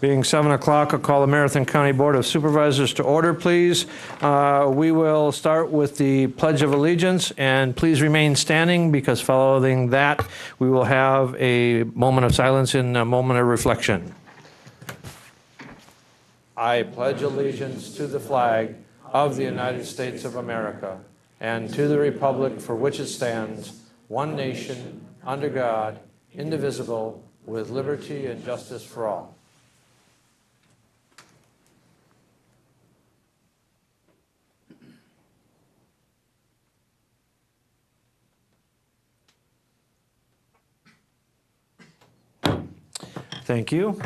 Being 7 o'clock, I'll call the Marathon County Board of Supervisors to order, please. We will start with the Pledge of Allegiance, and please remain standing because following that, we will have a moment of silence and a moment of reflection. I pledge allegiance to the flag of the United States of America and to the republic for which it stands, one nation, under God, indivisible, with liberty and justice for all. Thank you.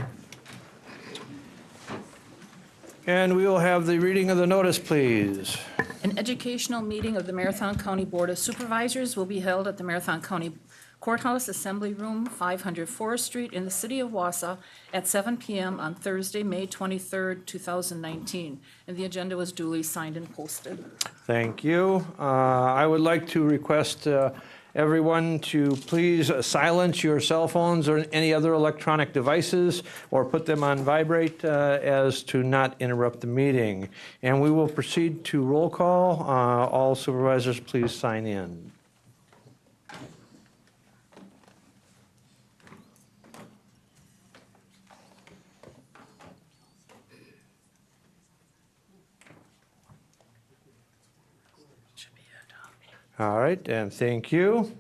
And we will have the reading of the notice, please. An educational meeting of the Marathon County Board of Supervisors will be held at the Marathon County Courthouse Assembly Room, 500 Forest Street in the city of Wausau at 7 p.m. on Thursday, May 23rd, 2019. And the agenda was duly signed and posted. Thank you. I would like to request everyone to please silence your cell phones or any other electronic devices or put them on vibrate as to not interrupt the meeting. And we will proceed to roll call. All supervisors, please sign in. All right, and thank you.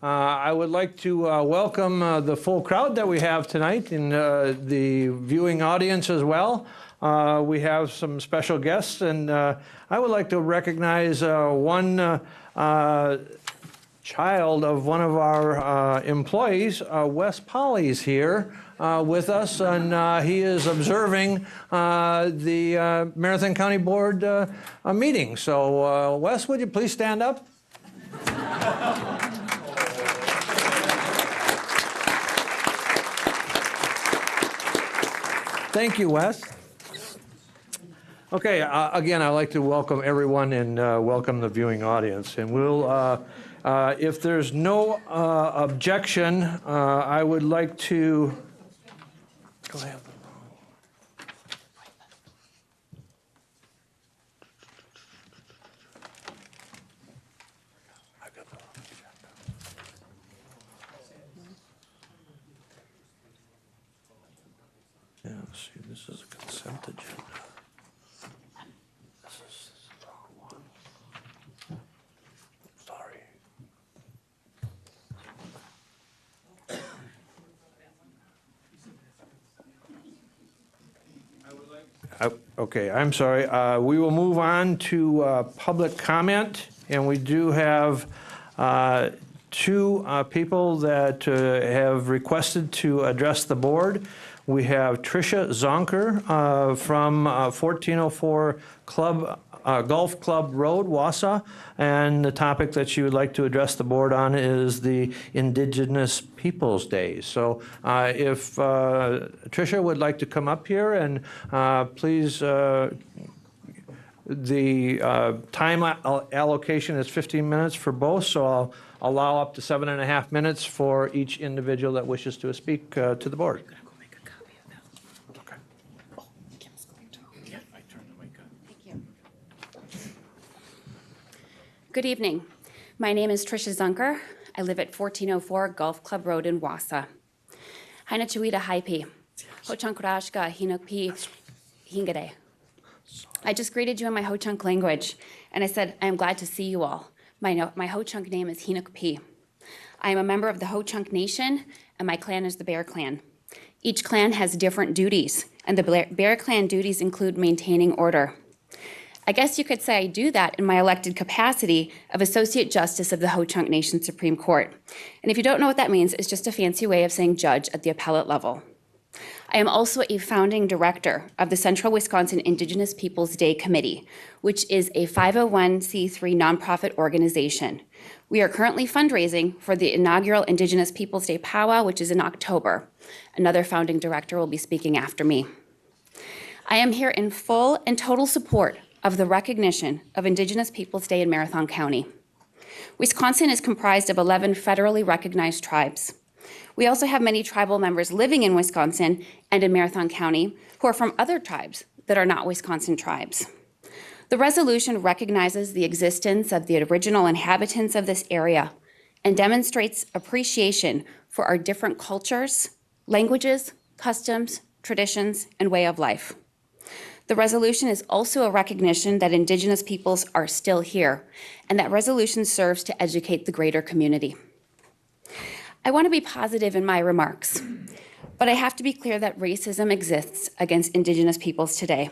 I would like to welcome the full crowd that we have tonight and the viewing audience as well. We have some special guests, and I would like to recognize one child of one of our employees. Wes Polly's here with us, and he is observing the Marathon County Board meeting. So Wes, would you please stand up? Thank you, Wes. Okay, again, I'd like to welcome everyone and welcome the viewing audience. And we'll, if there's no objection, I would like to go ahead. Yeah, see, this is a consent agenda. This is the wrong one. Sorry. Okay, I'm sorry. We will move on to public comment, and we do have two people that have requested to address the board. We have Tricia Zonker from 1404 Golf Club Road, Wausau, and the topic that she would like to address the board on is the Indigenous Peoples Day. So if Tricia would like to come up here, and please, the time allocation is 15 minutes for both, so I'll allow up to 7.5 minutes for each individual that wishes to speak to the board. Good evening. My name is Tricia Zunker. I live at 1404 Golf Club Road in Wausau. Haina Chuita Haipi. Ho-chunk-rashka Hinukpi Hingade. I just greeted you in my Ho-chunk language, and I said, I am glad to see you all. My Ho-chunk name is Hinukpi. I am a member of the Ho-chunk Nation, and my clan is the Bear Clan. Each clan has different duties, and the Bear Clan duties include maintaining order. I guess you could say I do that in my elected capacity of Associate Justice of the Ho-chunk Nation Supreme Court. And if you don't know what that means, it's just a fancy way of saying judge at the appellate level. I am also a founding director of the Central Wisconsin Indigenous Peoples Day Committee, which is a 501c3 nonprofit organization. We are currently fundraising for the inaugural Indigenous Peoples Day Powwow, which is in October. Another founding director will be speaking after me. I am here in full and total support of the recognition of Indigenous Peoples Day in Marathon County. Wisconsin is comprised of 11 federally recognized tribes. We also have many tribal members living in Wisconsin and in Marathon County who are from other tribes that are not Wisconsin tribes. The resolution recognizes the existence of the original inhabitants of this area and demonstrates appreciation for our different cultures, languages, customs, traditions, and way of life. The resolution is also a recognition that Indigenous peoples are still here, and that resolution serves to educate the greater community. I want to be positive in my remarks, but I have to be clear that racism exists against Indigenous peoples today.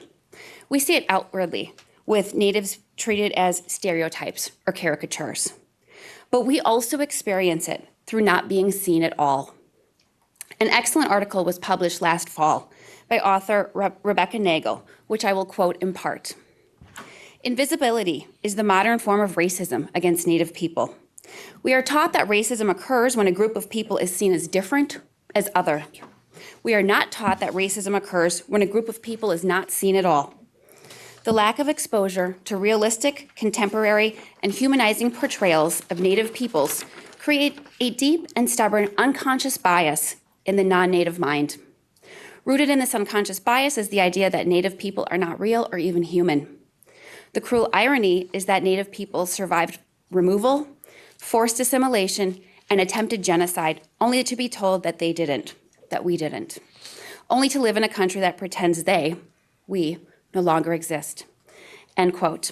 We see it outwardly, with Natives treated as stereotypes or caricatures. But we also experience it through not being seen at all. An excellent article was published last fall by author Rebecca Nagel, which I will quote in part. Invisibility is the modern form of racism against Native people. We are taught that racism occurs when a group of people is seen as different, as other. We are not taught that racism occurs when a group of people is not seen at all. The lack of exposure to realistic, contemporary, and humanizing portrayals of Native peoples create a deep and stubborn unconscious bias in the non-Native mind. Rooted in this unconscious bias is the idea that Native people are not real or even human. The cruel irony is that Native peoples survived removal, forced assimilation, and attempted genocide, only to be told that they didn't, that we didn't. Only to live in a country that pretends we, no longer exist. End quote.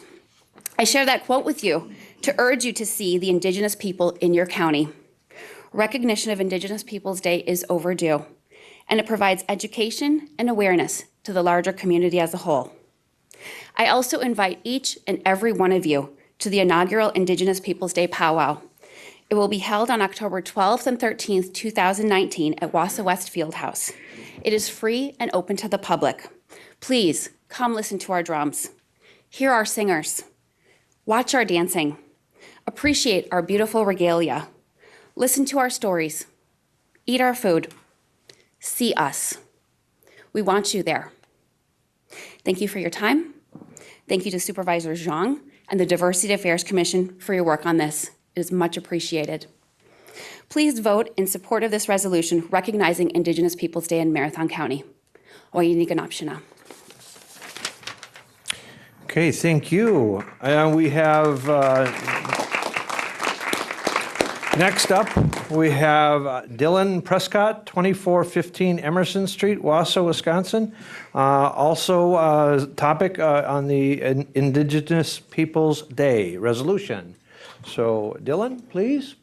I share that quote with you to urge you to see the Indigenous people in your county. Recognition of Indigenous Peoples Day is overdue, and it provides education and awareness to the larger community as a whole. I also invite each and every one of you to the inaugural Indigenous Peoples Day powwow. It will be held on October 12th and 13th, 2019 at Wausau West Fieldhouse. It is free and open to the public. Please come listen to our drums, hear our singers, watch our dancing, appreciate our beautiful regalia, listen to our stories, eat our food, see us. We want you there. Thank you for your time. Thank you to Supervisor Zhang and the Diversity Affairs Commission for your work on this. It is much appreciated. Please vote in support of this resolution recognizing Indigenous Peoples Day in Marathon County. Okay, thank you. We have, next up, we have Dylan Prescott, 2415 Emerson Street, Wausau, Wisconsin. Also, topic on the Indigenous Peoples Day resolution. So, Dylan, please.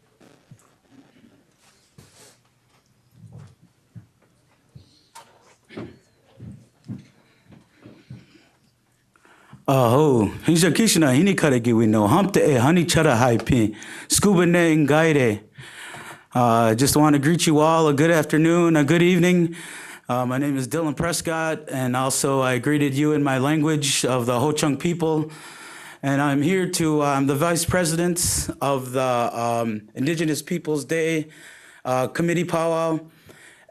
Hinja Kishna Hinikaregi we know Humpte Honey Chara Haipin Scuba Ne Ngaire. Just want to greet you all a good afternoon, a good evening. My name is Dylan Prescott, and also I greeted you in my language of the Ho-Chunk people. And I'm here to, I'm the Vice President of the Indigenous Peoples Day Committee Powwow.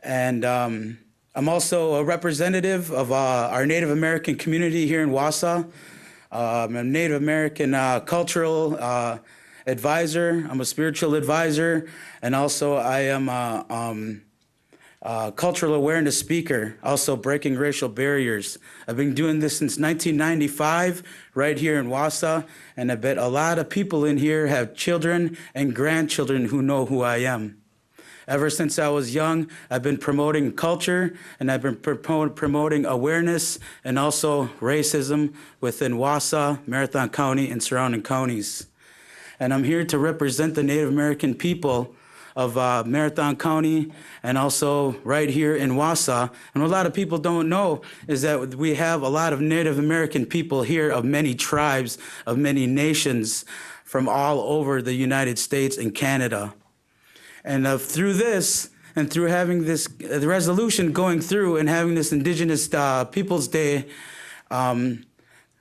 And I'm also a representative of our Native American community here in Wausau. I'm a Native American cultural advisor. I'm a spiritual advisor, and also I am a cultural awareness speaker, also breaking racial barriers. I've been doing this since 1995 right here in Wausau, and I bet a lot of people in here have children and grandchildren who know who I am. Ever since I was young, I've been promoting culture, and I've been promoting awareness and also racism within Wausau, Marathon County, and surrounding counties. And I'm here to represent the Native American people of Marathon County and also right here in Wausau. And what a lot of people don't know is that we have a lot of Native American people here of many tribes, of many nations from all over the United States and Canada. And through this, and through having this the resolution going through and having this Indigenous Peoples Day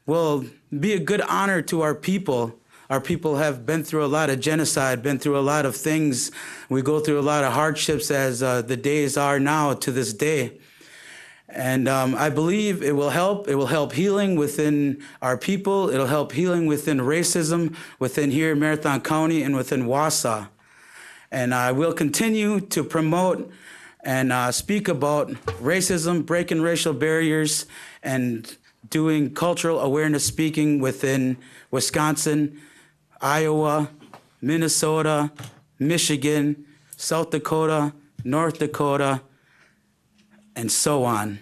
will be a good honor to our people. Our people have been through a lot of genocide, been through a lot of things. We go through a lot of hardships as the days are now to this day. And I believe it will help. It will help healing within our people. It'll help healing within racism, within here in Marathon County and within Wausau. and I will continue to promote and speak about racism, breaking racial barriers, and doing cultural awareness speaking within Wisconsin, Iowa, Minnesota, Michigan, South Dakota, North Dakota, and so on.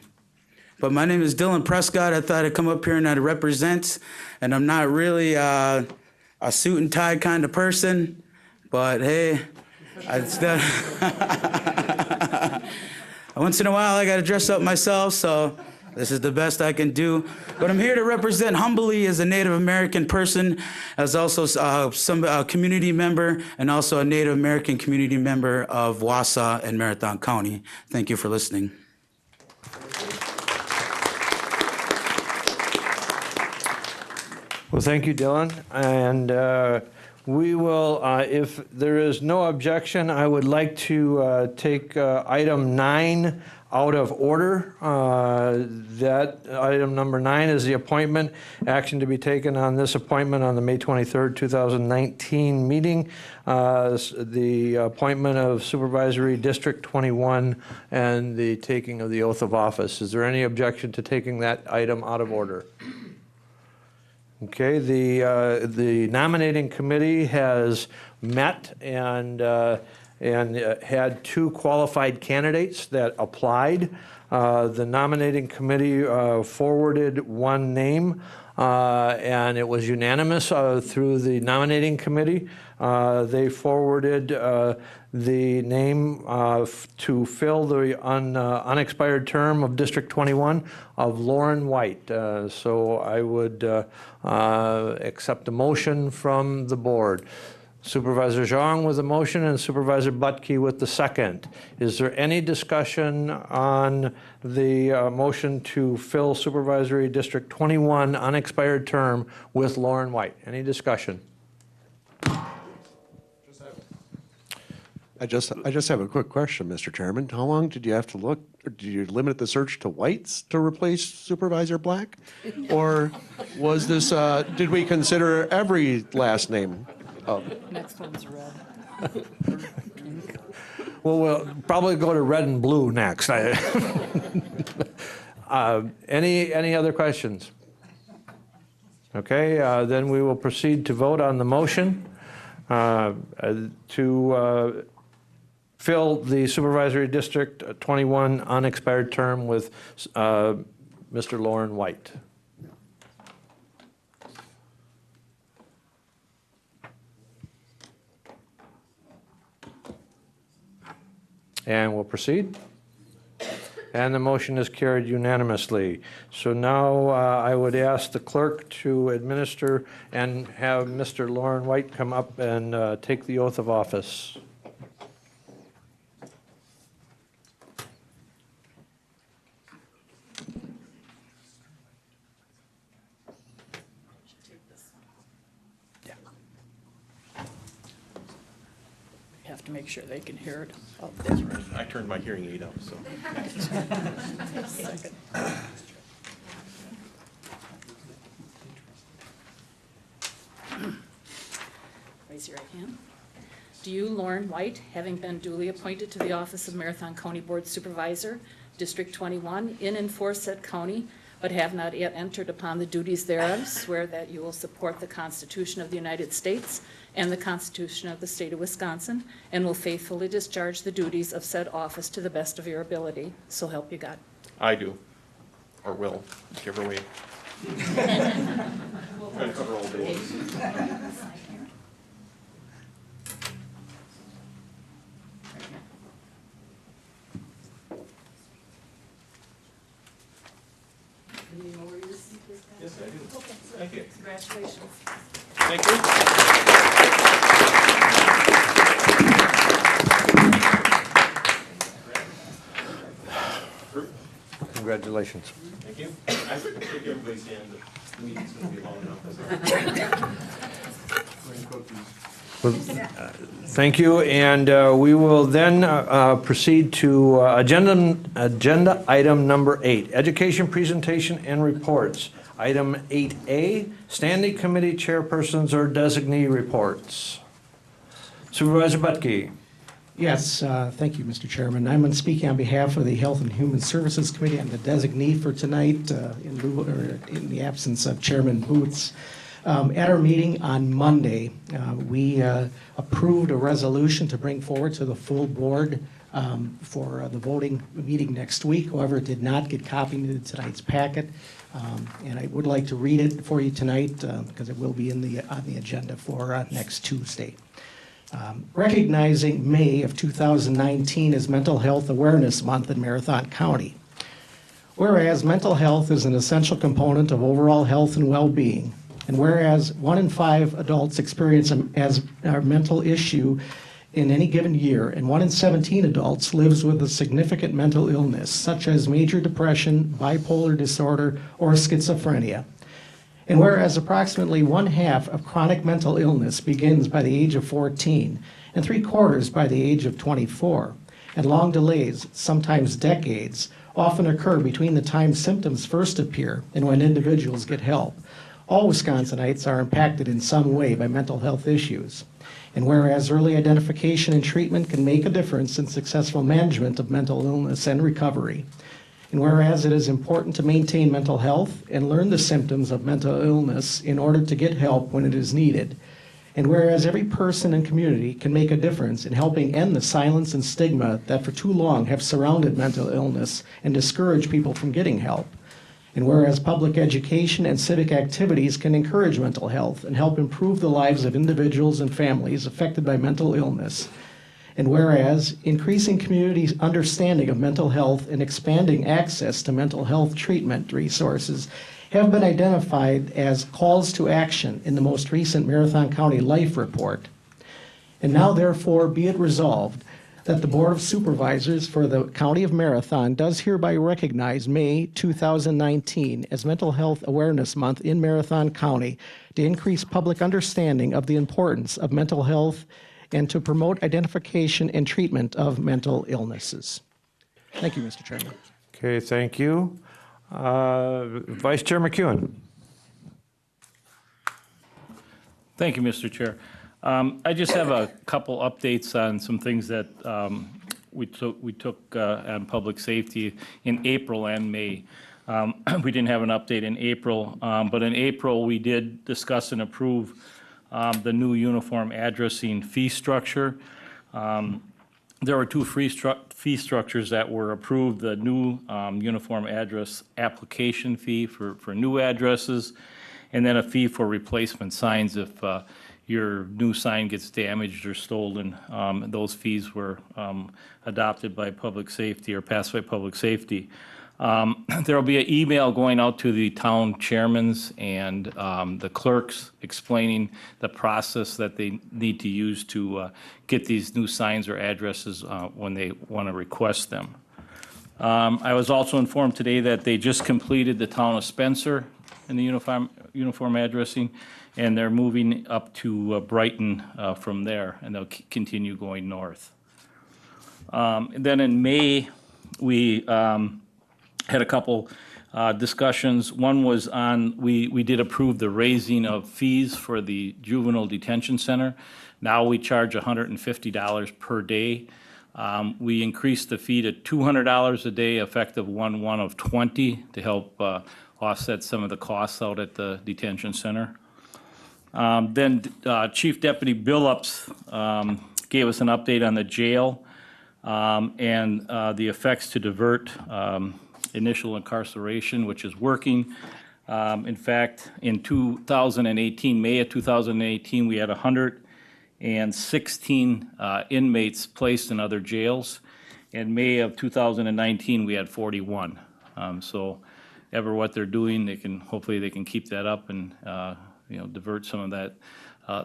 But my name is Dylan Prescott. I thought I'd come up here and I'd represent, and I'm not really a suit and tie kind of person, but hey, once in a while I gotta dress up myself, so this is the best I can do. But I'm here to represent humbly as a Native American person, as also some community member, and also a Native American community member of Wausau and Marathon County. Thank you for listening. Well, thank you, Dylan. And we will, if there is no objection, I would like to take item 9 out of order. That item number 9 is the appointment. Action to be taken on this appointment on the May 23rd, 2019 meeting. The appointment of Supervisory District 21 and the taking of the oath of office. Is there any objection to taking that item out of order? Okay, the nominating committee has met and had 2 qualified candidates that applied. The nominating committee forwarded 1 name, and it was unanimous through the nominating committee. They forwarded the name to fill the unexpired term of District 21 of Lauren White. So I would accept a motion from the board. Supervisor Zhang with the motion and Supervisor Butke with the second. Is there any discussion on the motion to fill Supervisory District 21 unexpired term with Lauren White? Any discussion? I just have a quick question, Mr. Chairman. How long did you have to look? Or did you limit the search to whites to replace Supervisor Black? Or was this, did we consider every last name? Next one's red. Well, we'll probably go to red and blue next. Any other questions? Okay, then we will proceed to vote on the motion to fill the Supervisory District 21 unexpired term with Mr. Lauren White. And we'll proceed. And the motion is carried unanimously. So now I would ask the clerk to administer and have Mr. Lauren White come up and take the oath of office. Have to make sure they can hear it. Oh, I turned my hearing aid up, so. second. Raise your right hand. Do you, Lauren White, having been duly appointed to the office of Marathon County Board Supervisor, District 21, in and for said county, but have not yet entered upon the duties thereof, swear that you will support the Constitution of the United States and the Constitution of the State of Wisconsin, and will faithfully discharge the duties of said office to the best of your ability? So help you God. I do, or will, whichever way. Trying to cover all bases. Do you know where you received this? Yes, I do. Thank you. Congratulations. Thank you. Congratulations. Thank you. I think everybody stand. The meeting's going to be long enough. Thank you, and we will then proceed to agenda item number 8, education presentation and reports. Item 8A, standing committee chairpersons or designee reports. Supervisor Butke. Yes, thank you, Mr. Chairman. I'm speaking on behalf of the Health and Human Services Committee. I'm the designee for tonight in the absence of Chairman Boots. At our meeting on Monday, we approved a resolution to bring forward to the full board for the voting meeting next week. However, it did not get copied into tonight's packet. And I would like to read it for you tonight because it will be on the agenda for next Tuesday. Recognizing May of 2019 as Mental Health Awareness Month in Marathon County. Whereas mental health is an essential component of overall health and well-being, and whereas 1 in 5 adults experience a mental issue in any given year, and 1 in 17 adults lives with a significant mental illness, such as major depression, bipolar disorder, or schizophrenia. And whereas approximately 1/2 of chronic mental illness begins by the age of 14 and 3/4 by the age of 24, and long delays, sometimes decades, often occur between the time symptoms first appear and when individuals get help. All Wisconsinites are impacted in some way by mental health issues. And whereas early identification and treatment can make a difference in successful management of mental illness and recovery. And whereas it is important to maintain mental health and learn the symptoms of mental illness in order to get help when it is needed. And whereas every person and community can make a difference in helping end the silence and stigma that for too long have surrounded mental illness and discouraged people from getting help. And whereas public education and civic activities can encourage mental health and help improve the lives of individuals and families affected by mental illness. And whereas increasing communities' understanding of mental health and expanding access to mental health treatment resources have been identified as calls to action in the most recent Marathon County Life Report. And now therefore be it resolved that the Board of Supervisors for the County of Marathon does hereby recognize May 2019 as Mental Health Awareness Month in Marathon County to increase public understanding of the importance of mental health and to promote identification and treatment of mental illnesses. Thank you, Mr. Chairman. Okay, thank you. Vice Chair McEwen. Thank you, Mr. Chair. I just have a couple updates on some things that we took on public safety in April and May. We didn't have an update in April, but in April, we did discuss and approve the new uniform addressing fee structure. There were 2 fee structures that were approved, the new uniform address application fee for new addresses, and then a fee for replacement signs if your new sign gets damaged or stolen. Those fees were adopted by public safety or passed by public safety. There will be an email going out to the town chairmans and the clerks explaining the process that they need to use to get these new signs or addresses when they want to request them. I was also informed today that they just completed the town of Spencer in the uniform addressing, and they're moving up to Brighton from there, and they'll continue going north. And then in May, we had a couple discussions. One was on, we did approve the raising of fees for the juvenile detention center. Now we charge $150 per day. We increased the fee to $200 a day, effective 1/1/20, to help offset some of the costs out at the detention center. Then Chief Deputy Billups gave us an update on the jail and the effects to divert initial incarceration, which is working. In fact, in 2018, May of 2018, we had 116 inmates placed in other jails. In May of 2019, we had 41. So ever what they're doing, hopefully they can keep that up and divert some of that,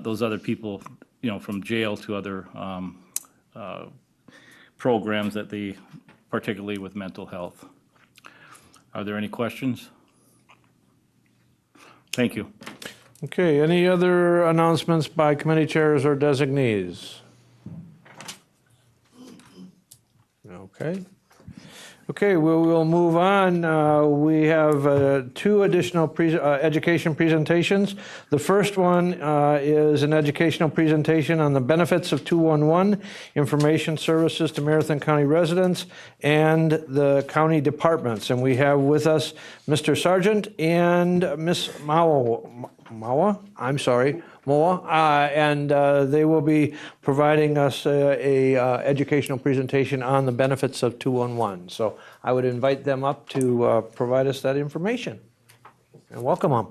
those other people, from jail to other programs that they, particularly with mental health. Are there any questions? Thank you. Okay, any other announcements by committee chairs or designees? Okay. Okay, we will move on. We have two additional education presentations. The first one is an educational presentation on the benefits of 211, information services to Marathon County residents and the county departments. And we have with us Mr. Sargent and Ms. Moa, and they will be providing us a educational presentation on the benefits of 211. So I would invite them up to provide us that information. And welcome them.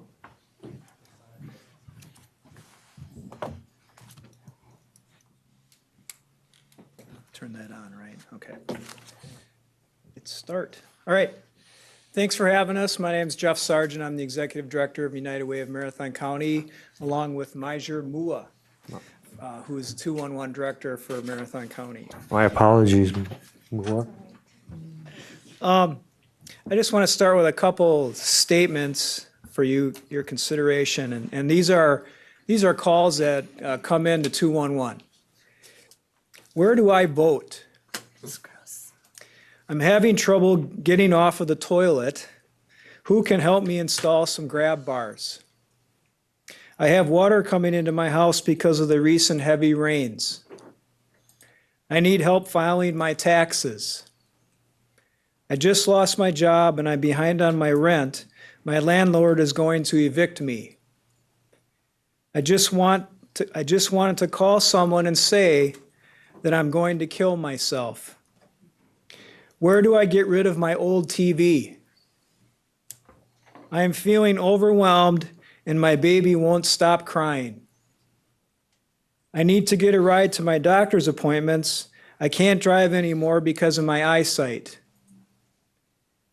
Turn that on, right? Okay. Let's start. All right. Thanks for having us. My name is Jeff Sargent. I'm the Executive Director of United Way of Marathon County, along with Major Mua, who is 211 Director for Marathon County. My apologies, Moa. I just want to start with a couple statements for your consideration, and these are calls that come into 211. Where do I vote? I'm having trouble getting off of the toilet. Who can help me install some grab bars? I have water coming into my house because of the recent heavy rains. I need help filing my taxes. I just lost my job and I'm behind on my rent. My landlord is going to evict me. I just wanted to call someone and say that I'm going to kill myself. Where do I get rid of my old TV? I am feeling overwhelmed and my baby won't stop crying. I need to get a ride to my doctor's appointments. I can't drive anymore because of my eyesight.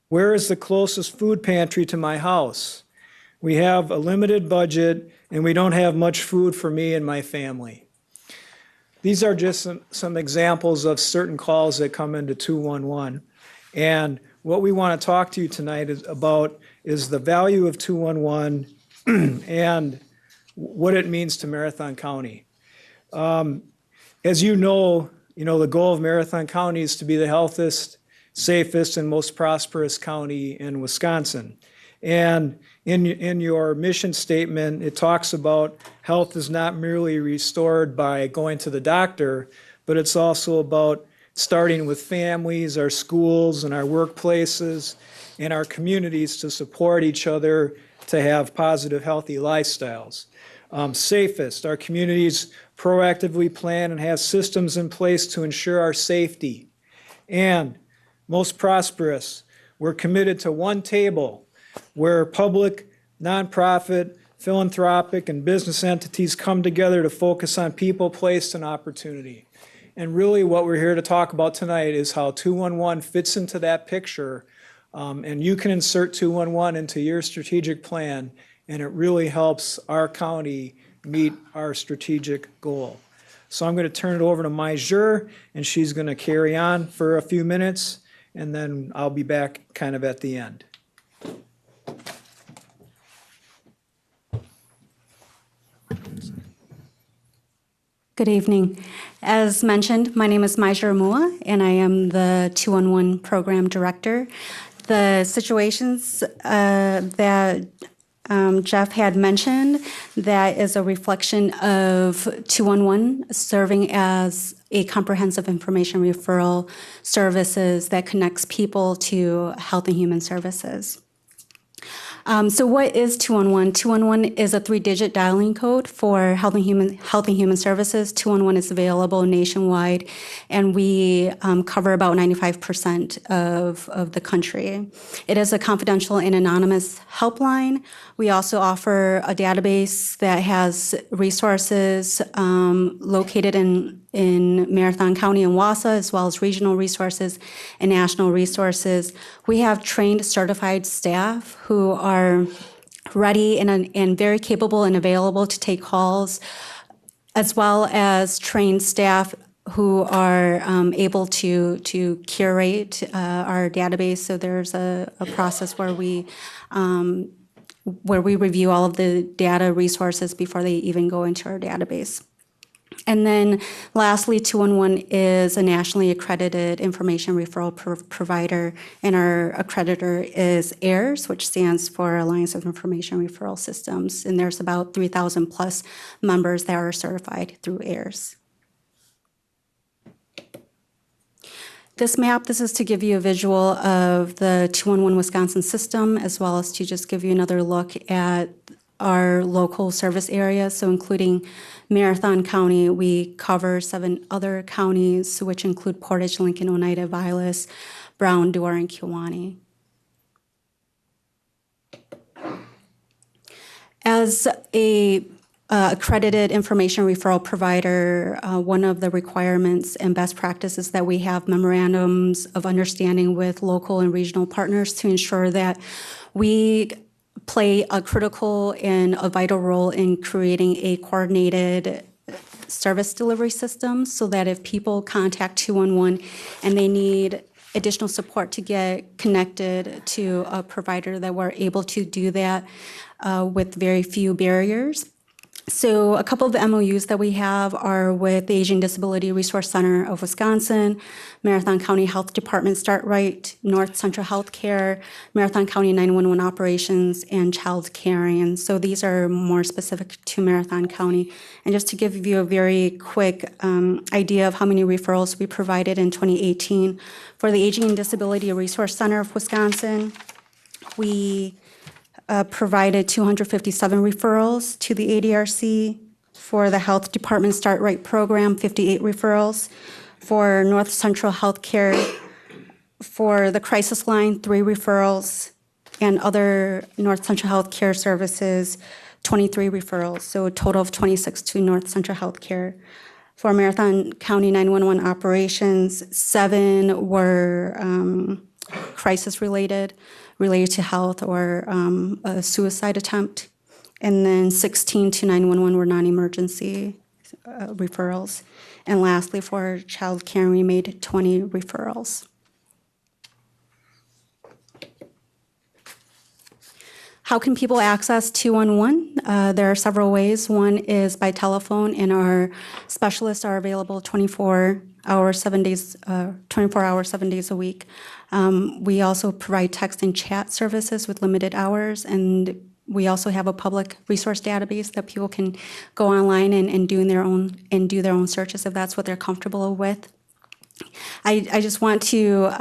Where is the closest food pantry to my house? We have a limited budget and we don't have much food for me and my family. These are just some examples of certain calls that come into 211. And what we want to talk to you tonight is the value of 211 and what it means to Marathon County. As you know, the goal of Marathon County is to be the healthiest, safest, and most prosperous county in Wisconsin. And in your mission statement, it talks about health is not merely restored by going to the doctor, but it's also about starting with families, our schools, and our workplaces, and our communities to support each other to have positive, healthy lifestyles. Safest, our communities proactively plan and have systems in place to ensure our safety. And most prosperous, we're committed to one table where public, nonprofit, philanthropic, and business entities come together to focus on people, place, and opportunity. And really what we're here to talk about tonight is how 211 fits into that picture, and you can insert 211 into your strategic plan, and it really helps our county meet our strategic goal. So I'm going to turn it over to Major, and she's going to carry on for a few minutes, and then I'll be back kind of at the end. Good evening. As mentioned, my name is Major Mua, and I am the 211 Program Director. The situations that Jeff had mentioned, that is a reflection of 211 serving as a comprehensive information referral services that connects people to health and human services. So what is 211? 211 is a 3-digit dialing code for health and human services. 211 is available nationwide, and we cover about 95% of the country. It is a confidential and anonymous helpline. We also offer a database that has resources located in Marathon County and Wausau, as well as regional resources and national resources. We have trained, certified staff who are ready and very capable and available to take calls, as well as trained staff who are able to curate our database. So there's a process where we review all of the data resources before they even go into our database. And then lastly, 211 is a nationally accredited information referral provider, and our accreditor is AIRS, which stands for Alliance of Information Referral Systems. And there's about 3,000 plus members that are certified through AIRS. This map, this is to give you a visual of the 211 Wisconsin system, as well as to just give you another look at our local service areas, so including Marathon County. We cover 7 other counties, which include Portage, Lincoln, Oneida, Vilas, Brown, Dorr, and Kewaunee. As a accredited information referral provider, one of the requirements and best practices that we have memorandums of understanding with local and regional partners to ensure that we play a critical and a vital role in creating a coordinated service delivery system, so that if people contact 211 and they need additional support to get connected to a provider, that we're able to do that with very few barriers. So a couple of the MOUs that we have are with the Aging Disability Resource Center of Wisconsin, Marathon County Health Department Start Right, North Central Healthcare, Marathon County 911 Operations, and Child Caring. So these are more specific to Marathon County. And just to give you a very quick idea of how many referrals we provided in 2018, for the Aging and Disability Resource Center of Wisconsin, we provided 257 referrals to the ADRC. For the Health Department Start Right program, 58 referrals. For North Central Healthcare, for the crisis line, 3 referrals. And other North Central Healthcare services, 23 referrals. So a total of 26 to North Central Healthcare. For Marathon County 911 operations, 7 were crisis related to health or a suicide attempt. And then 16 to 911 were non-emergency referrals. And lastly, for child care, we made 20 referrals. How can people access 211? There are several ways. One is by telephone, and our specialists are available 24 hours, 7 days a week. We also provide text and chat services with limited hours, and we also have a public resource database that people can go online and do their own searches if that's what they're comfortable with. I just want to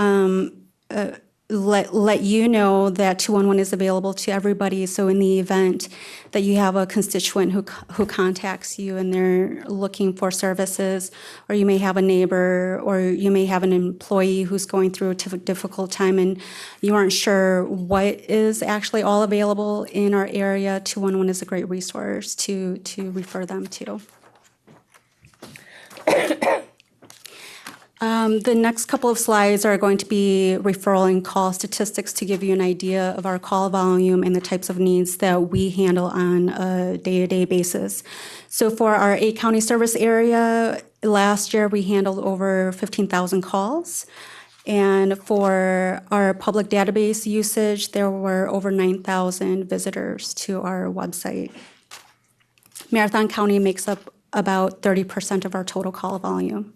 let you know that 211 is available to everybody. So in the event that you have a constituent who contacts you and they're looking for services, or you may have a neighbor, or you may have an employee who's going through a difficult time and you aren't sure what is actually all available in our area, 211 is a great resource to refer them to. The next couple of slides are going to be referral and call statistics to give you an idea of our call volume and the types of needs that we handle on a day-to-day basis. So for our 8-county service area, last year we handled over 15,000 calls. And for our public database usage, there were over 9,000 visitors to our website. Marathon County makes up about 30% of our total call volume.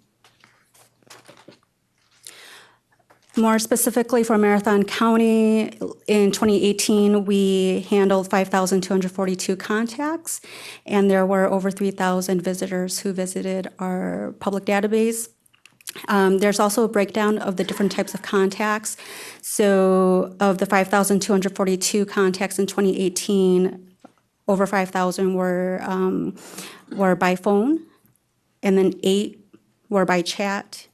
More specifically for Marathon County, in 2018, we handled 5,242 contacts, and there were over 3,000 visitors who visited our public database. There's also a breakdown of the different types of contacts. So of the 5,242 contacts in 2018, over 5,000 were by phone, and then 8 were by chat.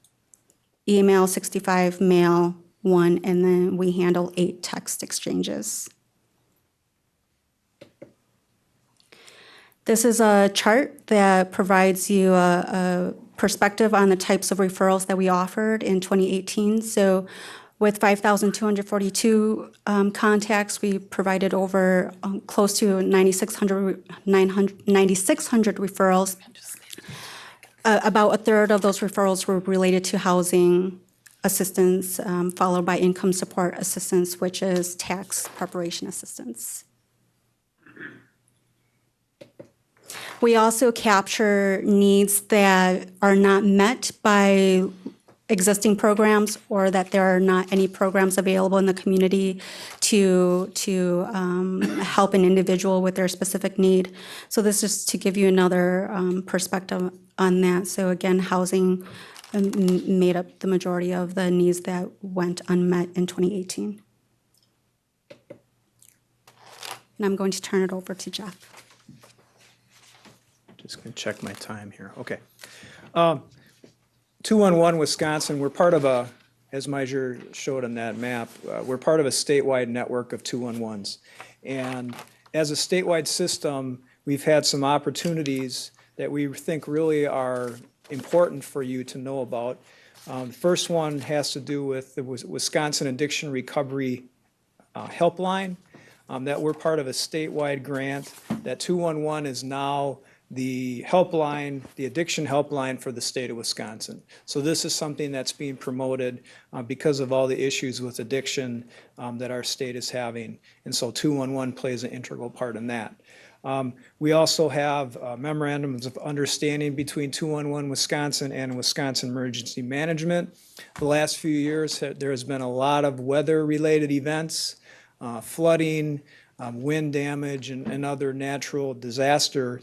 Email 65, mail 1, and then we handle 8 text exchanges. This is a chart that provides you a perspective on the types of referrals that we offered in 2018. So with 5,242 contacts, we provided over close to 9,600 referrals. About a third of those referrals were related to housing assistance, followed by income support assistance, which is tax preparation assistance. We also capture needs that are not met by existing programs or that there are not any programs available in the community to help an individual with their specific need. So this is to give you another perspective on that. So again, housing made up the majority of the needs that went unmet in 2018. And I'm going to turn it over to Jeff. Just going to check my time here. Okay. 211 Wisconsin, we're part of a, as Meisner showed on that map, we're part of a statewide network of 211s. And as a statewide system, we've had some opportunities that we think really are important for you to know about. The first one has to do with the Wisconsin Addiction Recovery Helpline, that we're part of a statewide grant, that 211 is now the helpline, the addiction helpline for the state of Wisconsin. So this is something that's being promoted because of all the issues with addiction that our state is having. And so 211 plays an integral part in that. We also have memorandums of understanding between 211 Wisconsin and Wisconsin Emergency Management. The last few years, there has been a lot of weather-related events, flooding, wind damage, and other natural disaster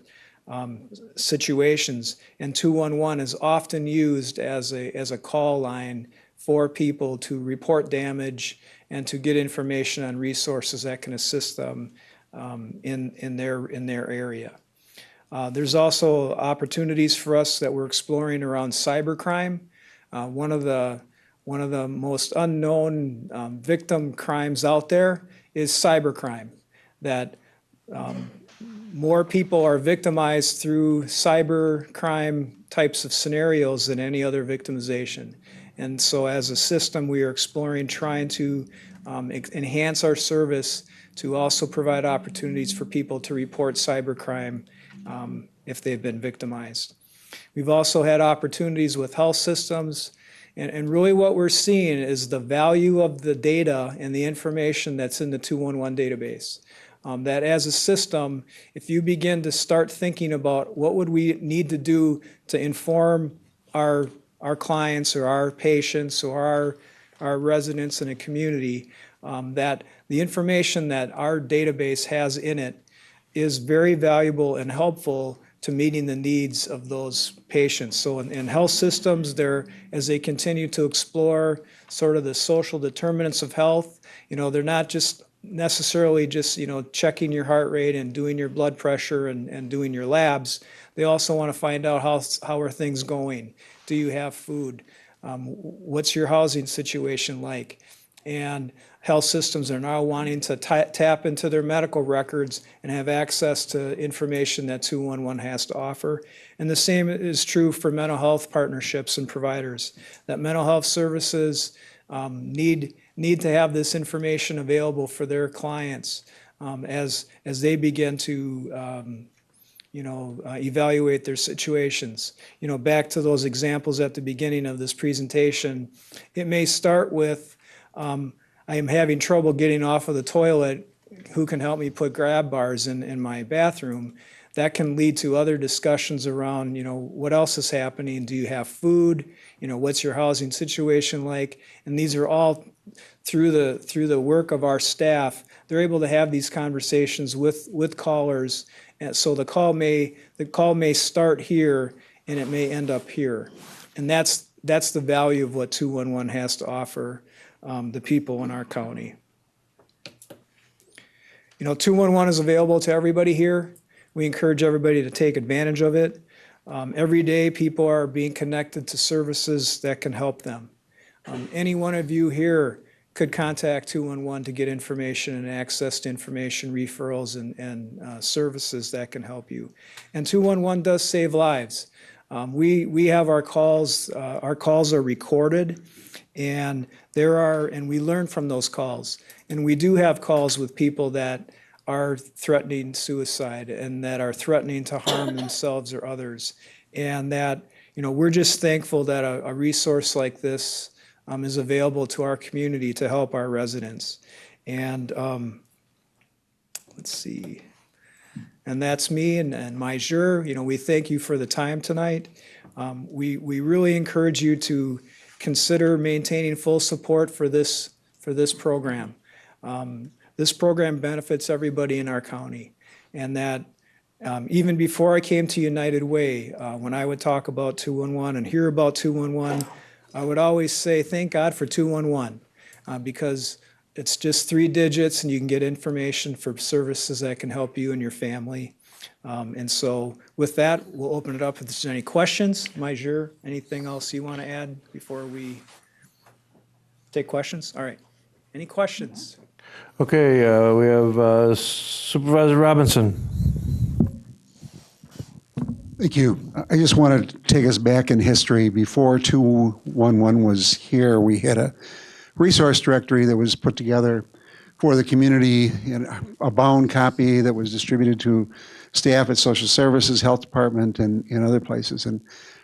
situations, and 211 is often used as a call line for people to report damage and to get information on resources that can assist them in their area. There's also opportunities for us that we're exploring around cybercrime. One of the most unknown victim crimes out there is cybercrime, that more people are victimized through cybercrime types of scenarios than any other victimization. And so as a system, we are exploring trying to enhance our service to also provide opportunities for people to report cybercrime if they've been victimized. We've also had opportunities with health systems, and really what we're seeing is the value of the data and the information that's in the 211 database. That as a system, if you begin to start thinking about what would we need to do to inform our clients or our patients or our residents in a community, that the information that our database has in it is very valuable and helpful to meeting the needs of those patients. So in health systems, as they continue to explore sort of the social determinants of health, they're not just necessarily just checking your heart rate and doing your blood pressure and doing your labs. They also want to find out how are things going. Do you have food? What's your housing situation like? And health systems are now wanting to tap into their medical records and have access to information that 211 has to offer. And the same is true for mental health partnerships and providers, that mental health services need to have this information available for their clients as they begin to evaluate their situations. Back to those examples at the beginning of this presentation, it may start with, I am having trouble getting off of the toilet, who can help me put grab bars in my bathroom? That can lead to other discussions around, what else is happening? Do you have food? What's your housing situation like? And these are all through the work of our staff. They're able to have these conversations with callers. And so the call may start here and it may end up here. And that's the value of what 211 has to offer the people in our county. 211 is available to everybody here. We encourage everybody to take advantage of it. Every day, people are being connected to services that can help them. Any one of you here could contact 211 to get information and access to information, referrals, and services that can help you. And 211 does save lives. We have our calls are recorded, and we learn from those calls. And we do have calls with people that are threatening suicide and that are threatening to harm themselves or others. And that, we're just thankful that a resource like this is available to our community to help our residents. And let's see. and that's me and Major. We thank you for the time tonight. We really encourage you to consider maintaining full support for this program. This program benefits everybody in our county, and that even before I came to United Way, when I would talk about 211 and hear about 211, I would always say, thank God for 211, because it's just 3 digits and you can get information for services that can help you and your family. And so with that, we'll open it up if there's any questions. Major, anything else you want to add before we take questions? All right. Any questions? Okay, we have Supervisor Robinson. Thank you. I just want to take us back in history. Before 211 was here, we had a resource directory that was put together for the community, in a bound copy that was distributed to staff at Social Services, Health Department, and other places. And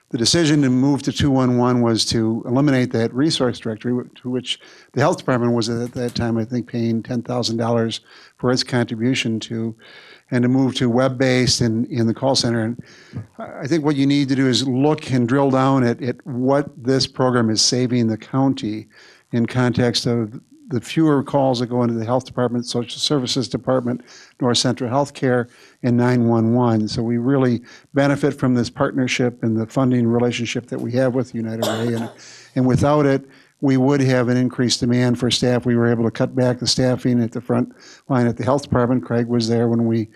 the decision to move to 211 was to eliminate that resource directory, to which the Health Department was at that time, I think, paying $10,000 for its contribution to, and to move to web-based in the call center. And I think what you need to do is look and drill down at what this program is saving the county in context of the fewer calls that go into the Health Department, Social Services Department, North Central Healthcare, and 911. So we really benefit from this partnership and the funding relationship that we have with United Way. And without it, we would have an increased demand for staff. We were able to cut back the staffing at the front line at the Health Department. Craig was there when we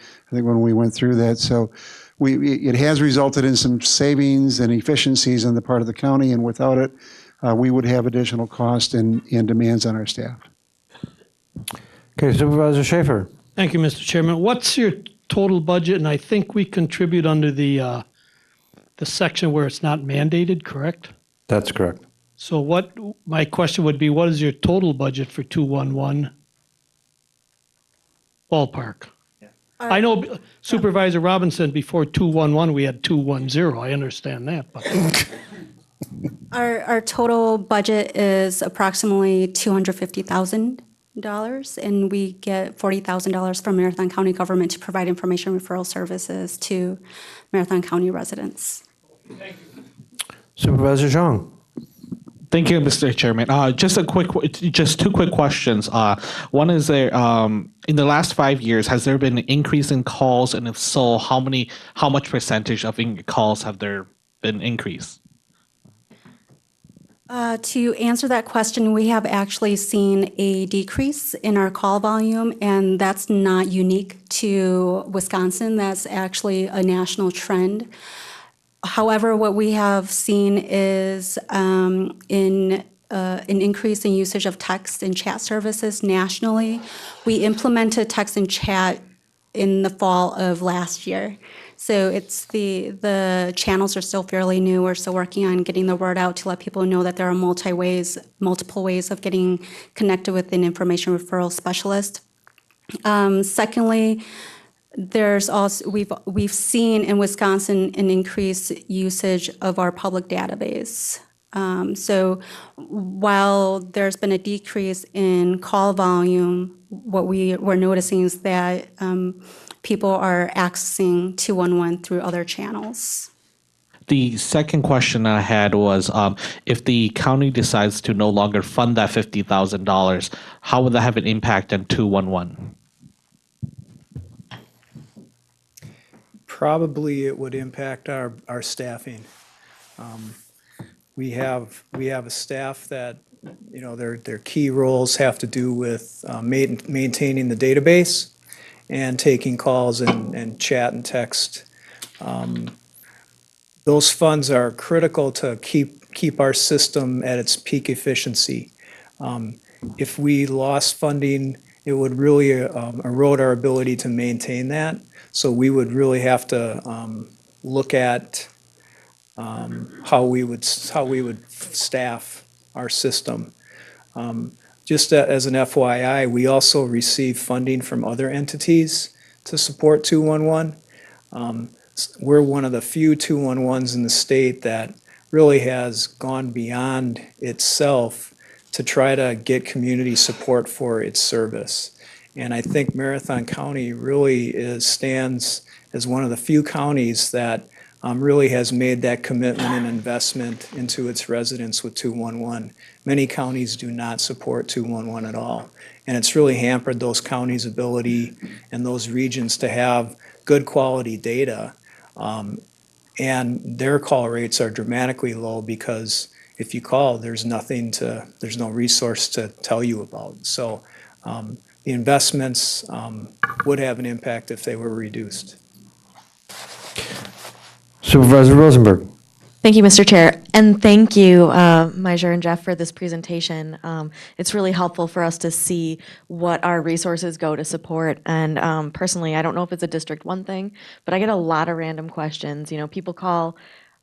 went through that. So it has resulted in some savings and efficiencies on the part of the county, and without it, we would have additional cost and demands on our staff. Okay, Supervisor Schaefer. Thank you, Mr. Chairman. What's your total budget? And I think we contribute under the section where it's not mandated, correct? That's correct. So my question would be, what is your total budget for 211 ballpark? I know Supervisor Robinson, before 211, we had 210. I understand that, but. Our total budget is approximately $250,000, and we get $40,000 from Marathon County government to provide information referral services to Marathon County residents. Supervisor Zhang. Thank you, Mr. Chairman. Just two quick questions. One is there, in the last 5 years, has there been an increase in calls? And if so, how much percentage of calls have there been increased? To answer that question, we have actually seen a decrease in our call volume, and that's not unique to Wisconsin. That's actually a national trend. However, what we have seen is an increase in usage of text and chat services nationally. We implemented text and chat in the fall of last year. So it's the channels are still fairly new. We're still working on getting the word out to let people know that there are multiple ways of getting connected with an information referral specialist. Secondly, there's also we've seen in Wisconsin an increased usage of our public database. So while there's been a decrease in call volume, what we're noticing is that people are accessing 211 through other channels. The second question I had was, if the county decides to no longer fund that $50,000, how would that have an impact on 211? Probably it would impact our staffing. We have a staff that, their key roles have to do with maintaining the database and taking calls and chat and text. Those funds are critical to keep our system at its peak efficiency. If we lost funding, it would really erode our ability to maintain that. So we would really have to look at how we would staff our system. Just as an FYI, we also receive funding from other entities to support 211. We're one of the few 211s in the state that really has gone beyond itself to try to get community support for its service. And I think Marathon County really stands as one of the few counties that really has made that commitment and investment into its residents with 211. Many counties do not support 211 at all. And it's really hampered those counties' ability and those regions to have good quality data. And their call rates are dramatically low because if you call, there's no resource to tell you about. So the investments would have an impact if they were reduced. Supervisor Rosenberg. Thank you, Mr. Chair. And thank you, Major and Jeff, for this presentation. It's really helpful for us to see what our resources go to support. And personally, I don't know if it's a District 1 thing, but I get a lot of random questions. You know, people call,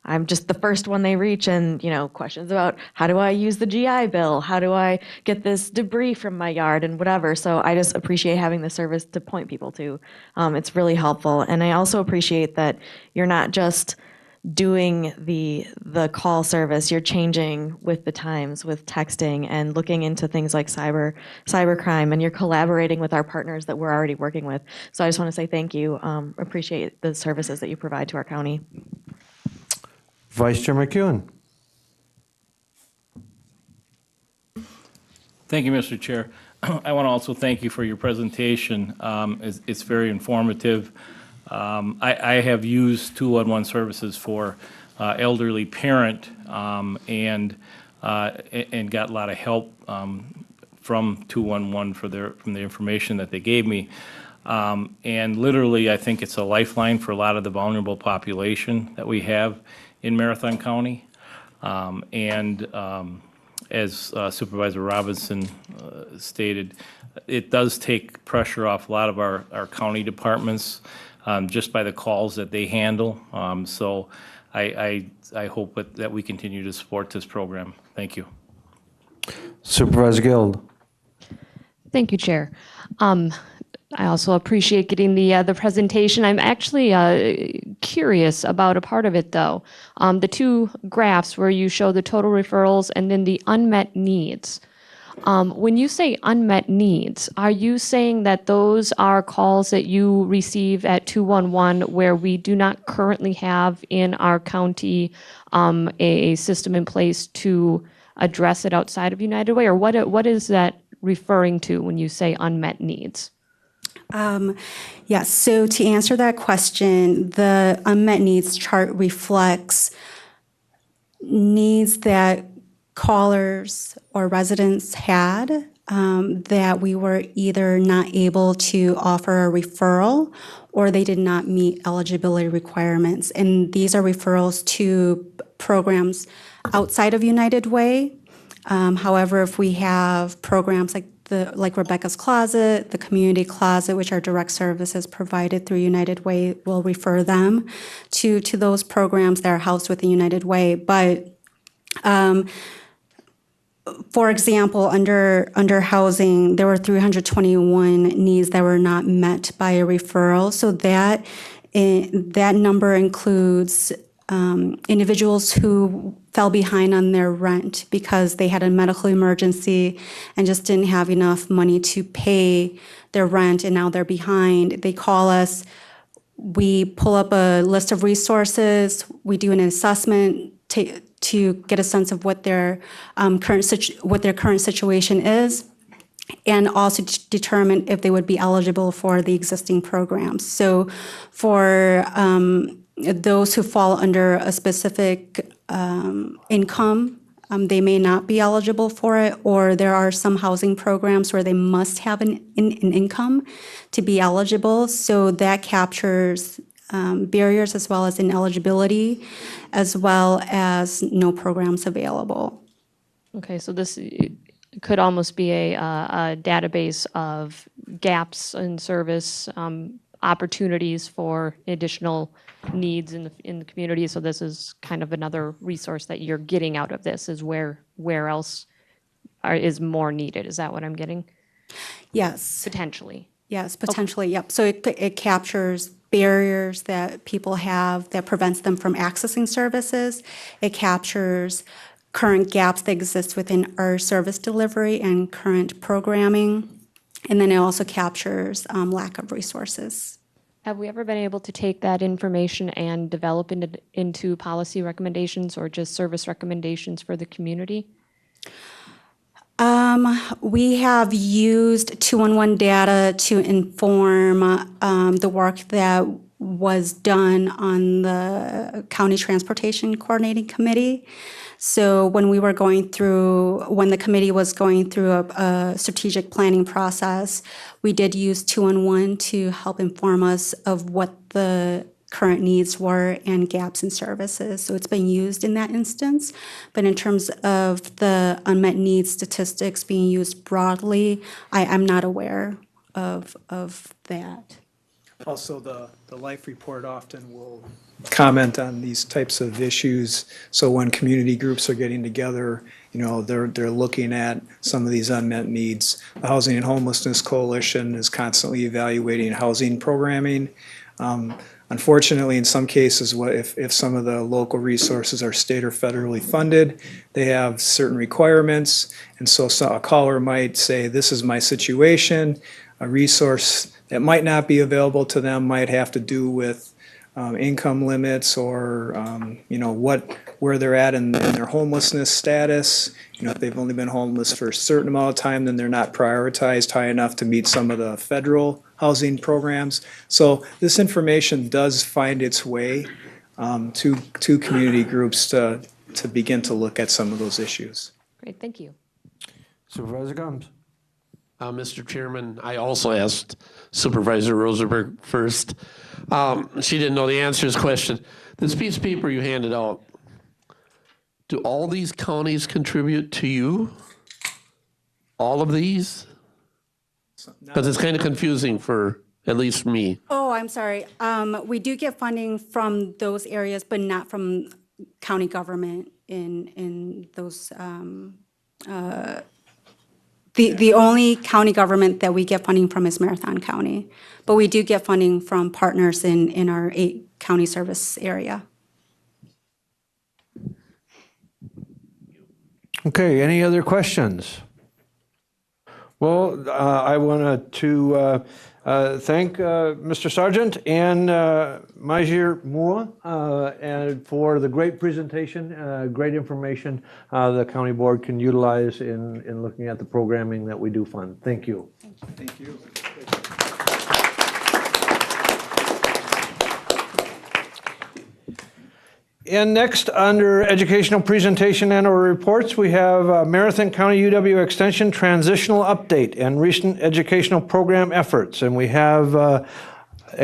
I'm just the first one they reach, and, you know, questions about how do I use the GI Bill? How do I get this debris from my yard and whatever? So I just appreciate having the service to point people to. It's really helpful. And I also appreciate that you're not just doing the call service, you're changing with the times, with texting and looking into things like cybercrime, and you're collaborating with our partners that we're already working with. So I just want to say thank you. Appreciate the services that you provide to our county. Vice Chair McEwen. Thank you, Mr. Chair. I want to also thank you for your presentation. It's very informative. I have used 211 services for elderly parent and got a lot of help from 211 from the information that they gave me. And literally, I think it's a lifeline for a lot of the vulnerable population that we have in Marathon County. As Supervisor Robinson stated, it does take pressure off a lot of our county departments just by the calls that they handle. So I hope that we continue to support this program. Thank you. Supervisor Guild. Thank you, Chair. I also appreciate getting the presentation. I'm actually curious about a part of it, though. The two graphs where you show the total referrals and then the unmet needs. When you say unmet needs, are you saying that those are calls that you receive at 211 where we do not currently have in our county a system in place to address it outside of United Way? Or what is that referring to when you say unmet needs? Yes, so to answer that question, the unmet needs chart reflects needs that callers or residents had that we were either not able to offer a referral or they did not meet eligibility requirements. And these are referrals to programs outside of United Way. However, if we have programs like Rebecca's Closet, the Community Closet, which are direct services provided through United Way, we'll refer them to those programs that are housed within United Way. But for example, under housing, there were 321 needs that were not met by a referral. So that number includes individuals who fell behind on their rent because they had a medical emergency and just didn't have enough money to pay their rent, and now they're behind. They call us. We pull up a list of resources. We do an assessment to get a sense of what their current situation is, and also determine if they would be eligible for the existing programs. So for those who fall under a specific income, they may not be eligible for it, or there are some housing programs where they must have an income to be eligible. So that captures barriers as well as ineligibility, as well as no programs available. Okay, so this could almost be a database of gaps in service, opportunities for additional needs in the community. So this is kind of another resource that you're getting out of this, is where else is more needed. Is that what I'm getting? Yes. Potentially. Yes, potentially, yep. So it captures barriers that people have that prevents them from accessing services. It captures current gaps that exist within our service delivery and current programming. And then it also captures lack of resources. Have we ever been able to take that information and develop into policy recommendations or just service recommendations for the community? We have used 211 data to inform the work that was done on the County Transportation Coordinating Committee. So when the committee was going through a strategic planning process, we did use 211 to help inform us of what the current needs were and gaps in services. So it's been used in that instance. But in terms of the unmet needs statistics being used broadly, I'm not aware of that. Also, the life report often will comment on these types of issues. So when community groups are getting together, they're looking at some of these unmet needs. The Housing and Homelessness Coalition is constantly evaluating housing programming. Unfortunately, in some cases, if some of the local resources are state or federally funded, they have certain requirements. And so a caller might say, this is my situation. A resource that might not be available to them might have to do with income limits or, where they're at in their homelessness status. If they've only been homeless for a certain amount of time, then they're not prioritized high enough to meet some of the federal housing programs. So this information does find its way to community groups to begin to look at some of those issues. Great, thank you. Supervisor Gomes. Mr. Chairman, I also asked Supervisor Rosenberg first. She didn't know the answer to this question. This piece of paper you handed out, do all these counties contribute to you? All of these? Because it's kind of confusing for at least me. Oh, I'm sorry. We do get funding from those areas, but not from county government in those. The only county government that we get funding from is Marathon County, but we do get funding from partners in our 8-county service area. Okay, any other questions? Well, I wanted to thank Mr. Sargent and Majir Mua and for the great presentation, great information the county board can utilize in looking at the programming that we do fund. Thank you. Thank you. And next, under educational presentation and or reports, we have Marathon County UW Extension transitional update and recent educational program efforts. And we have a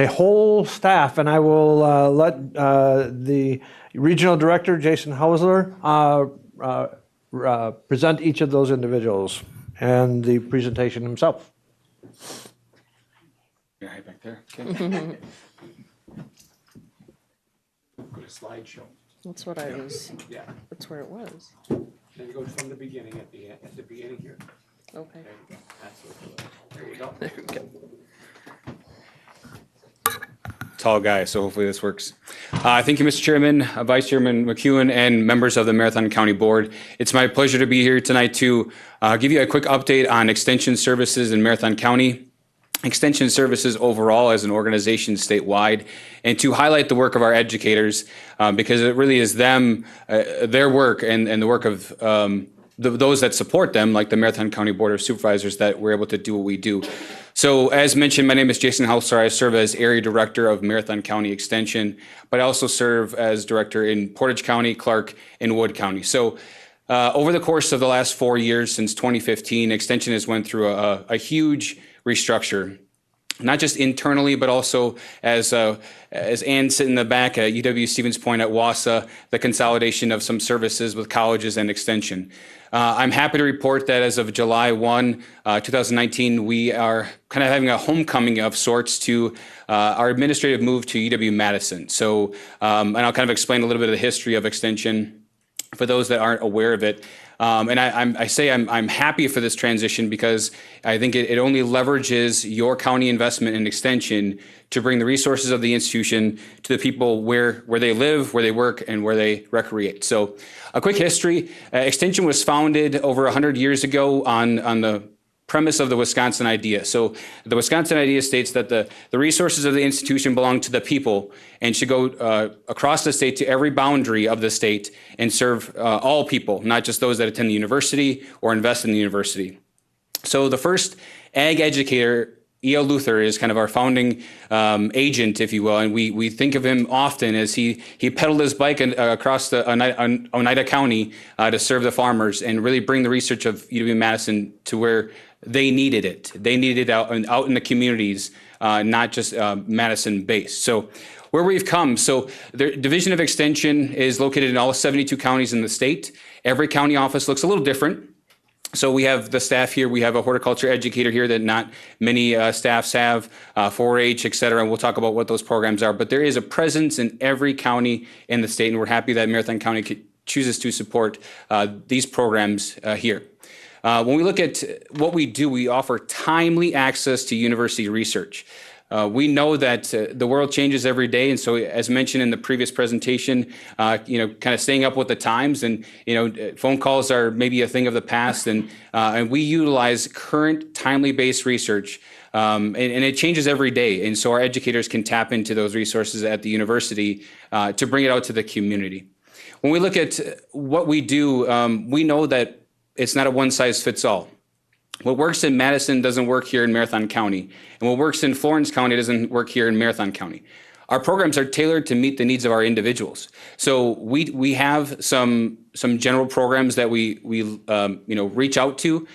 whole staff, and I will let the regional director, Jason Hausler, present each of those individuals and the presentation himself. You're right back there. Okay. Go to slideshow. That's what I was. Yeah. That's where it was. Then you go from the beginning at the beginning here. Okay. There you go. That's what. There you go. There you go. Tall guy, so hopefully this works. Thank you, Mr. Chairman, Vice Chairman McEwen, and members of the Marathon County Board. It's my pleasure to be here tonight to give you a quick update on extension services in Marathon County, extension services overall as an organization statewide, and to highlight the work of our educators because it really is them, their work and the work of those that support them, like the Marathon County Board of Supervisors, that we're able to do what we do. So as mentioned, my name is Jason Hausler. I serve as Area Director of Marathon County Extension, but I also serve as Director in Portage County, Clark, and Wood County. So over the course of the last 4 years, since 2015, Extension has went through a huge restructure, not just internally, but also as Ann sit in the back at UW Stevens Point at WASA, the consolidation of some services with colleges and Extension. I'm happy to report that as of July 1, 2019, we are kind of having a homecoming of sorts to our administrative move to UW-Madison. So, and I'll kind of explain a little bit of the history of Extension for those that aren't aware of it. And I say I'm happy for this transition because I think it only leverages your county investment in Extension to bring the resources of the institution to the people where they live, where they work, and where they recreate. So a quick history. Extension was founded over 100 years ago on the premise of the Wisconsin idea. So the Wisconsin idea states that the resources of the institution belong to the people and should go across the state to every boundary of the state and serve all people, not just those that attend the university or invest in the university. So the first ag educator, E.L. Luther, is kind of our founding agent, if you will, and we think of him often as he pedaled his bike across the Oneida County to serve the farmers and really bring the research of UW-Madison to where they needed it. They needed it out in the communities, not just Madison-based. So where we've come, so the Division of Extension is located in all 72 counties in the state. Every county office looks a little different. So we have the staff here. We have a horticulture educator here that not many staffs have, 4-H, et cetera, and we'll talk about what those programs are. But there is a presence in every county in the state, and we're happy that Marathon County chooses to support these programs here. When we look at what we do, we offer timely access to university research. We know that the world changes every day, and so as mentioned in the previous presentation, kind of staying up with the times, and phone calls are maybe a thing of the past, and we utilize current timely based research, and it changes every day, and so our educators can tap into those resources at the university to bring it out to the community. When we look at what we do, we know that it's not a one size fits all. What works in Madison doesn't work here in Marathon County, and what works in Florence County doesn't work here in Marathon County. Our programs are tailored to meet the needs of our individuals. So we have some general programs that we reach out to,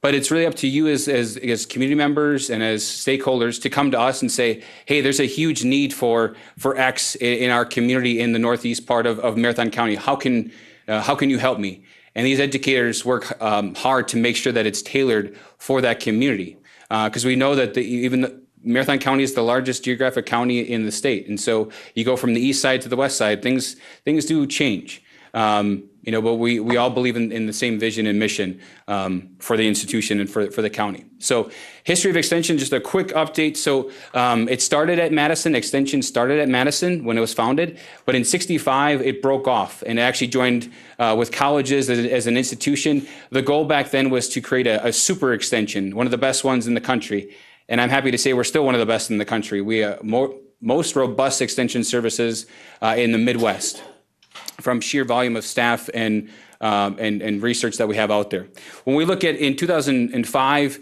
but it's really up to you as community members and as stakeholders to come to us and say, hey, there's a huge need for X in our community in the northeast part of Marathon County. How can you help me? And these educators work hard to make sure that it's tailored for that community, because we know that Marathon County is the largest geographic county in the state, and so you go from the east side to the west side, things do change. But we all believe in the same vision and mission for the institution and for the county. So history of Extension, just a quick update. So it started at Madison. Extension started at Madison when it was founded, but in '65 it broke off and it actually joined with colleges as an institution. The goal back then was to create a super extension, one of the best ones in the country. And I'm happy to say we're still one of the best in the country. We most robust extension services in the Midwest, from sheer volume of staff and research that we have out there. When we look at in 2005,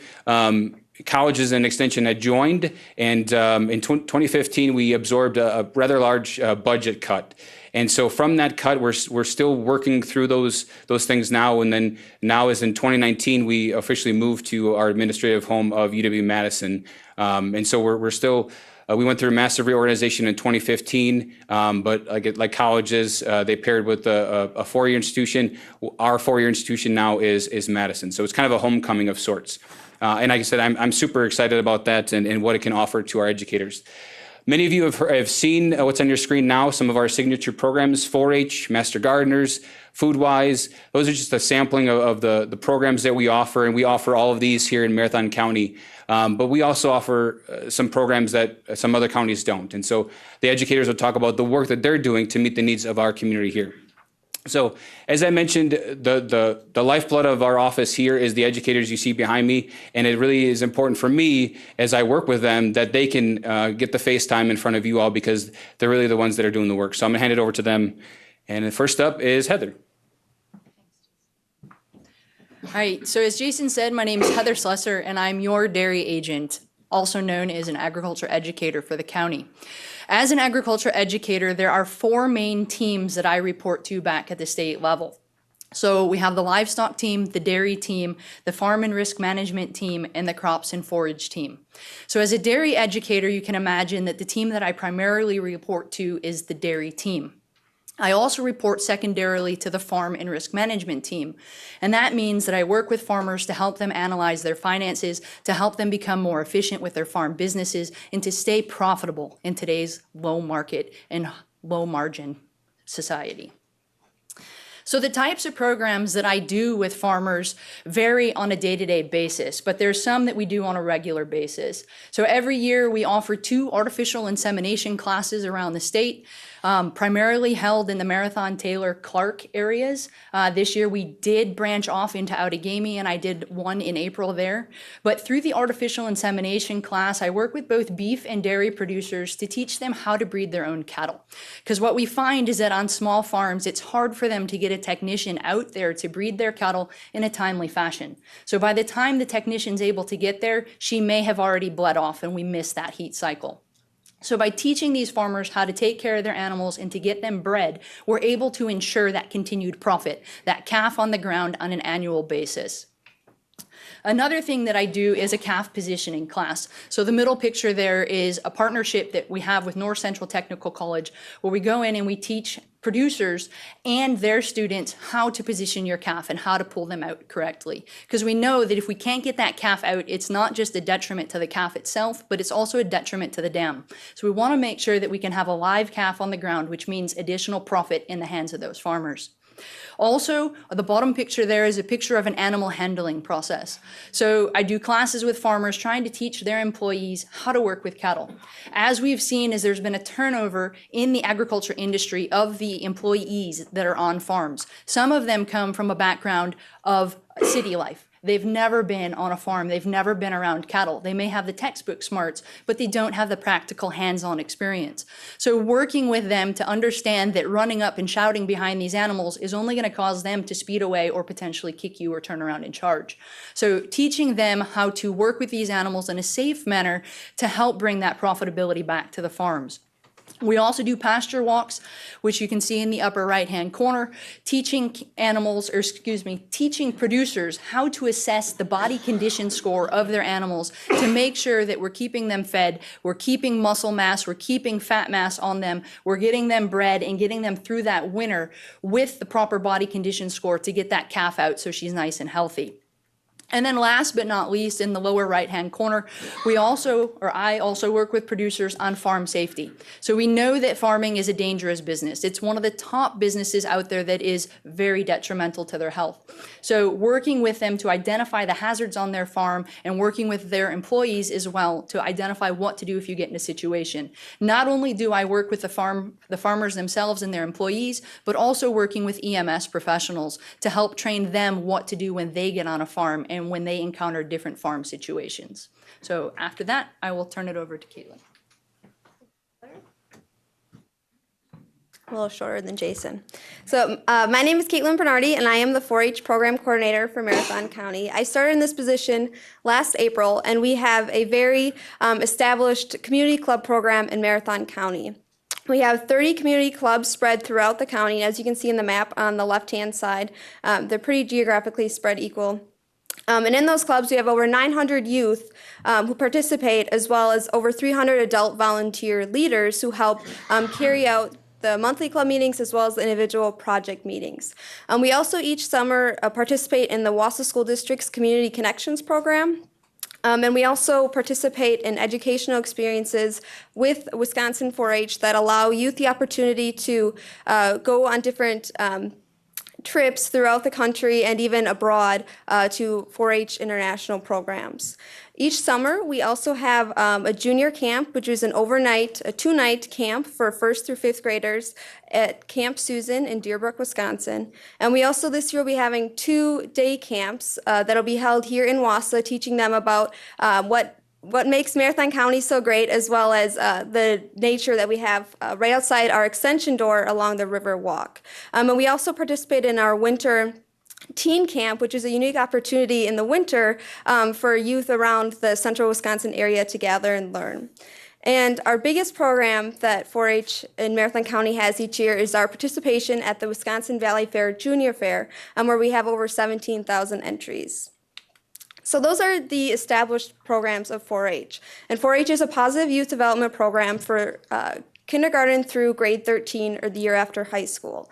colleges and extension had joined, and in 2015 we absorbed a rather large budget cut. And so from that cut, we're still working through those things now. And then now, as in 2019, we officially moved to our administrative home of UW-Madison. And so we're still. We went through a massive reorganization in 2015, but like colleges, they paired with a four-year institution. Our four-year institution now is Madison. So it's kind of a homecoming of sorts. And like I said, I'm super excited about that and what it can offer to our educators. Many of you have seen what's on your screen now, some of our signature programs, 4-H, Master Gardeners, FoodWise. Those are just a sampling of the programs that we offer, and we offer all of these here in Marathon County. But we also offer some programs that some other counties don't. And so the educators will talk about the work that they're doing to meet the needs of our community here. So as I mentioned, the lifeblood of our office here is the educators you see behind me, and it really is important for me as I work with them that they can get the FaceTime in front of you all, because they're really the ones that are doing the work. So I'm gonna hand it over to them. And first up is Heather. All right, so as Jason said, my name is Heather Slesser, and I'm your dairy agent, also known as an agriculture educator for the county. As an agriculture educator, there are 4 main teams that I report to back at the state level. So we have the livestock team, the dairy team, the farm and risk management team, and the crops and forage team. So as a dairy educator, you can imagine that the team that I primarily report to is the dairy team. I also report secondarily to the farm and risk management team. And that means that I work with farmers to help them analyze their finances, to help them become more efficient with their farm businesses, and to stay profitable in today's low market and low margin society. So the types of programs that I do with farmers vary on a day-to-day basis, but there's some that we do on a regular basis. So every year we offer 2 artificial insemination classes around the state. primarily held in the Marathon, Taylor, Clark areas. This year we did branch off into Outagamie, and I did one in April there. But through the artificial insemination class, I work with both beef and dairy producers to teach them how to breed their own cattle. Because what we find is that on small farms, it's hard for them to get a technician out there to breed their cattle in a timely fashion. So by the time the technician's able to get there, she may have already bled off, and we miss that heat cycle. So by teaching these farmers how to take care of their animals and to get them bred, we're able to ensure that continued profit, that calf on the ground on an annual basis. Another thing that I do is a calf positioning class. So the middle picture there is a partnership that we have with North Central Technical College, where we go in and we teach producers and their students how to position your calf and how to pull them out correctly. Because we know that if we can't get that calf out, it's not just a detriment to the calf itself, but it's also a detriment to the dam. So we want to make sure that we can have a live calf on the ground, which means additional profit in the hands of those farmers. Also, the bottom picture there is a picture of an animal handling process. So I do classes with farmers trying to teach their employees how to work with cattle. As we've seen, is there's been a turnover in the agriculture industry of the employees that are on farms. Some of them come from a background of city life. They've never been on a farm. They've never been around cattle. They may have the textbook smarts, but they don't have the practical hands-on experience. So working with them to understand that running up and shouting behind these animals is only going to cause them to speed away or potentially kick you or turn around and charge. So teaching them how to work with these animals in a safe manner to help bring that profitability back to the farms. We also do pasture walks, which you can see in the upper right-hand corner, teaching producers how to assess the body condition score of their animals to make sure that we're keeping them fed, we're keeping muscle mass, we're keeping fat mass on them, we're getting them bred and getting them through that winter with the proper body condition score to get that calf out so she's nice and healthy. And then last but not least, in the lower right-hand corner, I also work with producers on farm safety. So we know that farming is a dangerous business. It's one of the top businesses out there that is very detrimental to their health. So working with them to identify the hazards on their farm and working with their employees as well to identify what to do if you get in a situation. Not only do I work with the farmers themselves and their employees, but also working with EMS professionals to help train them what to do when they get on a farm and when they encounter different farm situations. So after that, I will turn it over to Caitlin. A little shorter than Jason. So my name is Caitlin Bernardi, and I am the 4-H program coordinator for Marathon County. I started in this position last April, and we have a very established community club program in Marathon County. We have 30 community clubs spread throughout the county. As you can see in the map on the left-hand side, they're pretty geographically spread equal. And in those clubs, we have over 900 youth who participate, as well as over 300 adult volunteer leaders who help carry out the monthly club meetings as well as the individual project meetings. We also each summer participate in the Wausau School District's Community Connections program. And we also participate in educational experiences with Wisconsin 4-H that allow youth the opportunity to go on different trips throughout the country and even abroad to 4-H international programs. Each summer, we also have a junior camp, which is a 2-night camp for 1st through 5th graders at Camp Susan in Deerbrook, Wisconsin. And we also this year will be having 2 day camps that'll be held here in Wausau, teaching them about what makes Marathon County so great, as well as the nature that we have right outside our extension door along the River Walk. And we also participate in our winter teen camp, which is a unique opportunity in the winter for youth around the central Wisconsin area to gather and learn. And our biggest program that 4-H in Marathon County has each year is our participation at the Wisconsin Valley Fair Junior Fair, where we have over 17,000 entries. So those are the established programs of 4-H. And 4-H is a positive youth development program for kindergarten through grade 13 or the year after high school.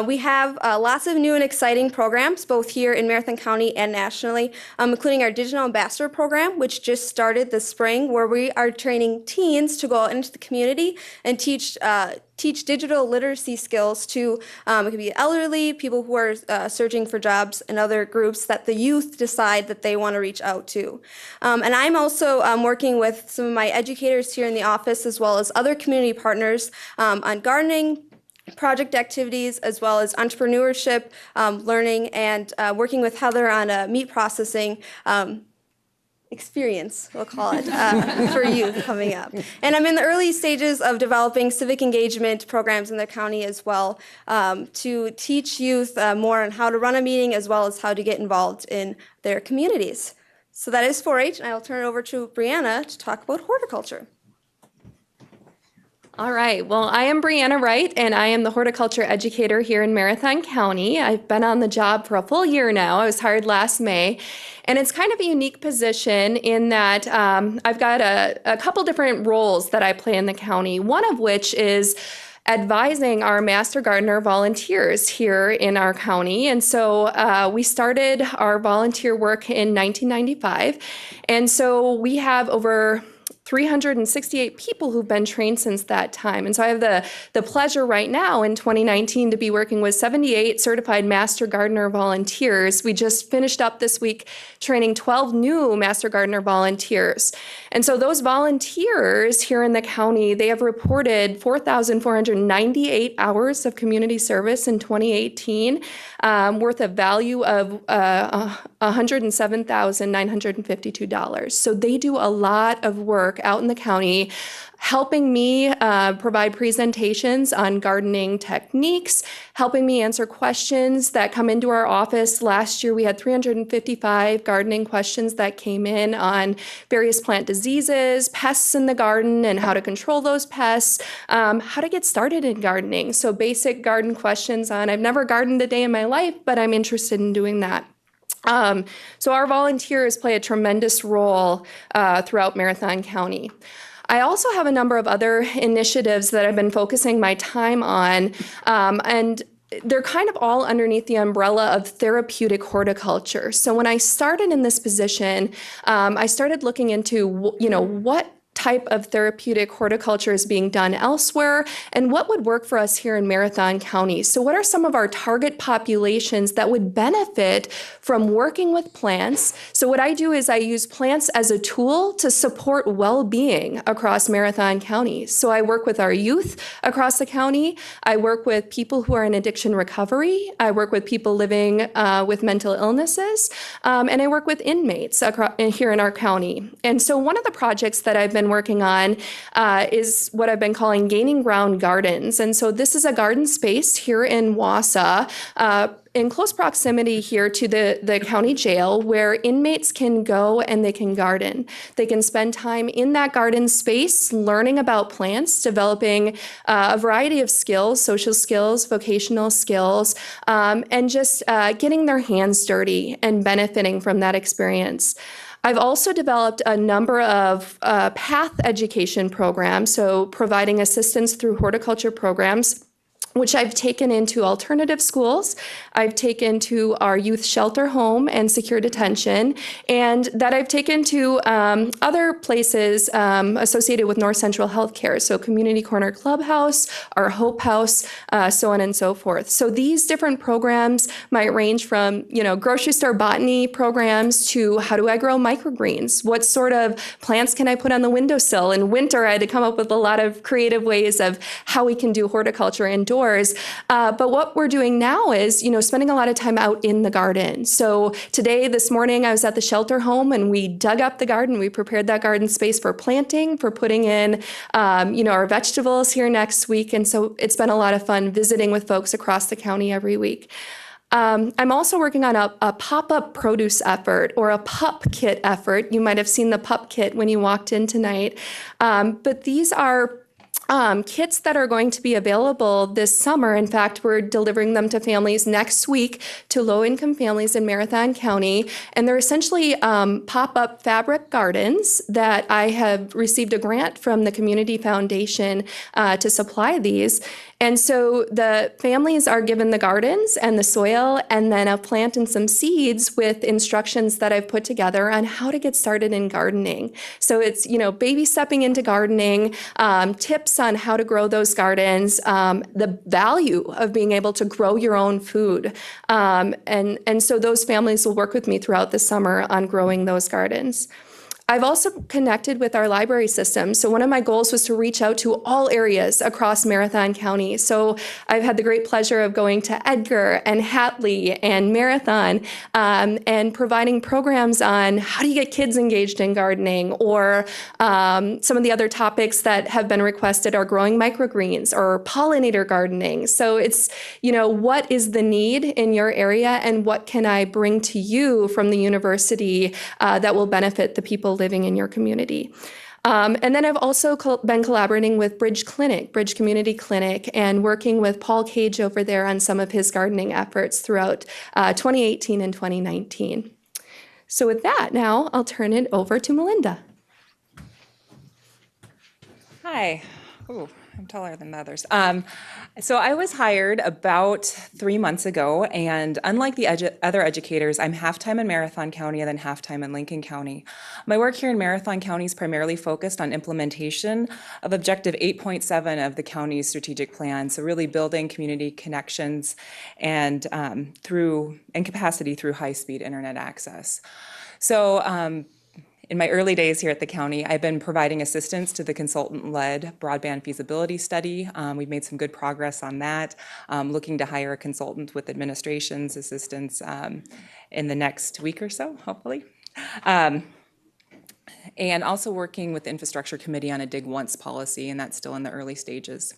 We have lots of new and exciting programs, both here in Marathon County and nationally, including our Digital Ambassador program, which just started this spring, where we are training teens to go out into the community and teach teach digital literacy skills to, it could be elderly, people who are searching for jobs, and other groups that the youth decide that they want to reach out to. And I'm also working with some of my educators here in the office, as well as other community partners on gardening, project activities, as well as entrepreneurship, learning, and working with Heather on a meat processing experience, we'll call it, for youth coming up. And I'm in the early stages of developing civic engagement programs in the county as well, to teach youth more on how to run a meeting, as well as how to get involved in their communities. So that is 4-H, and I will turn it over to Brianna to talk about horticulture. All right, well, I am Brianna Wright, and I am the horticulture educator here in Marathon County. I've been on the job for a full year now. I was hired last May, and it's kind of a unique position in that I've got a couple different roles that I play in the county, one of which is advising our Master Gardener volunteers here in our county. And so we started our volunteer work in 1995, and so we have over 368 people who've been trained since that time. And so I have the pleasure right now in 2019 to be working with 78 certified Master Gardener volunteers. We just finished up this week training 12 new Master Gardener volunteers. And so those volunteers here in the county, they have reported 4,498 hours of community service in 2018, worth a value of $107,952. So they do a lot of work out in the county, helping me provide presentations on gardening techniques, helping me answer questions that come into our office. Last year, we had 355 gardening questions that came in on various plant diseases, pests in the garden, and how to control those pests, how to get started in gardening. So basic garden questions on, I've never gardened a day in my life, but I'm interested in doing that. So our volunteers play a tremendous role throughout Marathon County. I also have a number of other initiatives that I've been focusing my time on, and they're kind of all underneath the umbrella of therapeutic horticulture. So when I started in this position, I started looking into, what type of therapeutic horticulture is being done elsewhere, and what would work for us here in Marathon County. So what are some of our target populations that would benefit from working with plants? So what I do is I use plants as a tool to support well-being across Marathon County. So I work with our youth across the county. I work with people who are in addiction recovery. I work with people living with mental illnesses, and I work with inmates here in our county. And so one of the projects that I've been working on is what I've been calling Gaining Ground Gardens. And so this is a garden space here in Wausau, in close proximity here to the county jail, where inmates can go and they can garden. They can spend time in that garden space learning about plants, developing a variety of skills, social skills, vocational skills, and just getting their hands dirty and benefiting from that experience. I've also developed a number of path education programs, so providing assistance through horticulture programs, which I've taken into alternative schools, I've taken to our youth shelter home and secure detention, and that I've taken to other places associated with North Central Healthcare, so Community Corner Clubhouse, our Hope House, so on and so forth. So these different programs might range from, grocery store botany programs to how do I grow microgreens? What sort of plants can I put on the windowsill? In winter, I had to come up with a lot of creative ways of how we can do horticulture indoors. But what we're doing now is, spending a lot of time out in the garden. So this morning, I was at the shelter home and we dug up the garden. We prepared that garden space for planting, for putting in, our vegetables here next week. And so it's been a lot of fun visiting with folks across the county every week. I'm also working on a pop-up produce effort, or a pup kit effort. You might have seen the pup kit when you walked in tonight. But these are kits that are going to be available this summer. In fact, we're delivering them to families next week, to low-income families in Marathon County. And they're essentially pop-up fabric gardens that I have received a grant from the Community Foundation to supply these. And so the families are given the gardens and the soil and then a plant and some seeds with instructions that I've put together on how to get started in gardening. So it's, baby stepping into gardening, tips on how to grow those gardens, the value of being able to grow your own food. And so those families will work with me throughout the summer on growing those gardens. I've also connected with our library system. So one of my goals was to reach out to all areas across Marathon County. So I've had the great pleasure of going to Edgar and Hatley and Marathon and providing programs on how do you get kids engaged in gardening, or some of the other topics that have been requested are growing microgreens or pollinator gardening. So it's, what is the need in your area and what can I bring to you from the university that will benefit the people living in your community. And then I've also been collaborating with Bridge Community Clinic, and working with Paul Cage over there on some of his gardening efforts throughout 2018 and 2019. So with that, now I'll turn it over to Melinda. Hi. Ooh, I'm taller than the others. So I was hired about 3 months ago, and unlike the other educators, I'm half-time in Marathon County and then half-time in Lincoln County. My work here in Marathon County is primarily focused on implementation of Objective 8.7 of the county's strategic plan, so really building community connections and capacity through high-speed internet access. So in my early days here at the county, I've been providing assistance to the consultant-led broadband feasibility study. We've made some good progress on that, looking to hire a consultant with administration's assistance in the next week or so, hopefully. And also working with the Infrastructure Committee on a Dig Once policy, and that's still in the early stages.